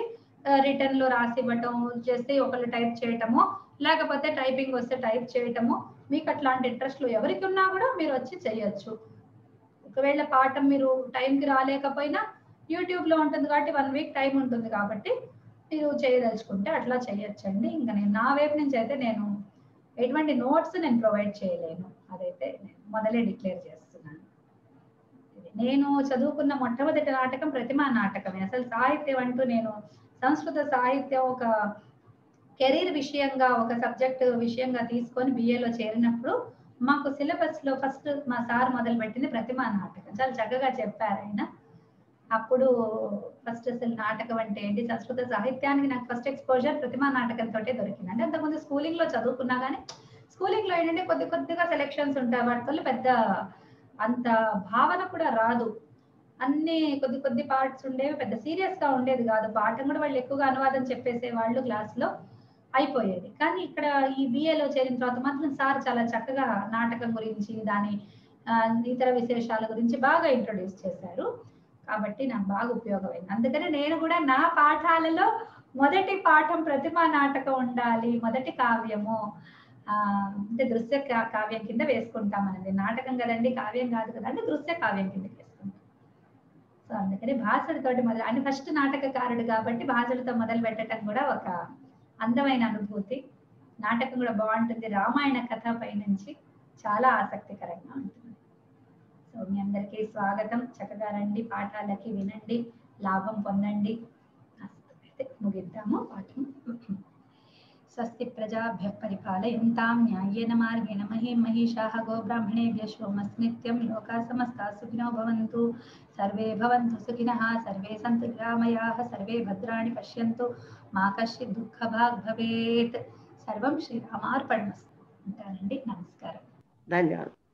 Speaker 1: రిటర్న్ లో రాసి ఇవ్వటం చేస్తే, ఒకళ్ళు టైప్ చేయటము, లేకపోతే టైపింగ్ వస్తే టైప్ చేయటము, మీకు అట్లాంటి ఇంట్రెస్ట్లు ఎవరికి ఉన్నా కూడా మీరు వచ్చి చేయొచ్చు. ఒకవేళ పాఠం మీరు టైంకి రాలేకపోయినా యూట్యూబ్ లో ఉంటుంది కాబట్టి 1 వీక్ టైం ఉంటుంది కాబట్టి మీరు చేయదలుచుకుంటే అట్లా చేయొచ్చండి. ఇంకా నేను నా వైపు నుంచి అయితే నేను ఎటువంటి నోట్స్ నేను ప్రొవైడ్ చేయలేను, అదైతే నేను మొదలే డిక్లేర్ చేస్తున్నాను. నేను చదువుకున్న మొట్టమొదటి నాటకం ప్రతిమా నాటకమే. అసలు సాహిత్యం అంటూ నేను సంస్కృత సాహిత్యం ఒక కెరీర్ విషయంగా, ఒక సబ్జెక్ట్ విషయంగా తీసుకొని బిఏలో చేరినప్పుడు మాకు సిలబస్ లో ఫస్ట్ మా సార్ మొదలు పెట్టింది ప్రతిమా నాటకం. చాలా చక్కగా చెప్పారు ఆయన. అప్పుడు ఫస్ట్ అసలు నాటకం అంటే ఏంటి, సంస్కృత సాహిత్యానికి నాకు ఫస్ట్ ఎక్స్పోజర్ ప్రతిమా నాటకంతో దొరికింది. అంటే అంతకుముందు స్కూలింగ్ లో చదువుకున్నా కానీ, స్కూలింగ్ లో ఏంటంటే కొద్దిగా సెలెక్షన్స్ ఉంటాయి, వాటి పెద్ద అంత భావన కూడా రాదు. అన్ని కొద్ది పార్ట్స్ ఉండేవి, పెద్ద సీరియస్ గా ఉండేది కాదు. పాఠం కూడా వాళ్ళు ఎక్కువగా అనువాదం చెప్పేసే వాళ్ళు, క్లాస్ లో అయిపోయేది. కానీ ఇక్కడ ఈ బిఏలో చేరిన తర్వాత మాత్రం సార్ చాలా చక్కగా నాటకం గురించి, దాని ఇతర విశేషాల గురించి బాగా ఇంట్రొడ్యూస్ చేశారు. కాబట్టి నాకు బాగా ఉపయోగమైంది. అందుకని నేను కూడా నా పాఠాలలో మొదటి పాఠం ప్రతిమా నాటకం ఉండాలి, మొదటి కావ్యము అంటే దృశ్య కావ్యం కింద వేసుకుంటాం అనేది. నాటకం కదండి, కావ్యం కాదు కదా అంటే దృశ్య కావ్యం కింద వేసుకుంటాం. సో అందుకని భాసుడితోటి మొదలు, అని ఫస్ట్ నాటకకారుడు కాబట్టి భాసుడితో మొదలు పెట్టడం కూడా ఒక అందమైన అనుభూతి. నాటకం కూడా బాగుంటుంది, రామాయణ కథ పై నుంచి చాలా ఆసక్తికరంగా ఉంటుంది. సో మీ అందరికీ స్వాగతం. చక్కగా రండి, పాఠాలకి వినండి, లాభం పొందండి. అయితే ముగిద్దాము పాఠం. స్వస్తి ప్రజాభ్యః పరిపాలయంతాం న్యాయేన మార్గేణ మహీషాః గోబ్రాహ్మణేభ్యः శోమస్నిత్యం లోకాः సమస్తాः సుఖినో భవంతు. సర్వే భవంతు సుఖినః, సర్వే సంతు నిరామయాః, సర్వే భద్రాణి పశ్యంతు, మా కశ్చిత్ దుఃఖభాగ్ భవేత్. సర్వం శ్రీరామార్పణమస్తు. ఉంటానండి, నమస్కారం.
Speaker 2: ధన్యవాదాలు.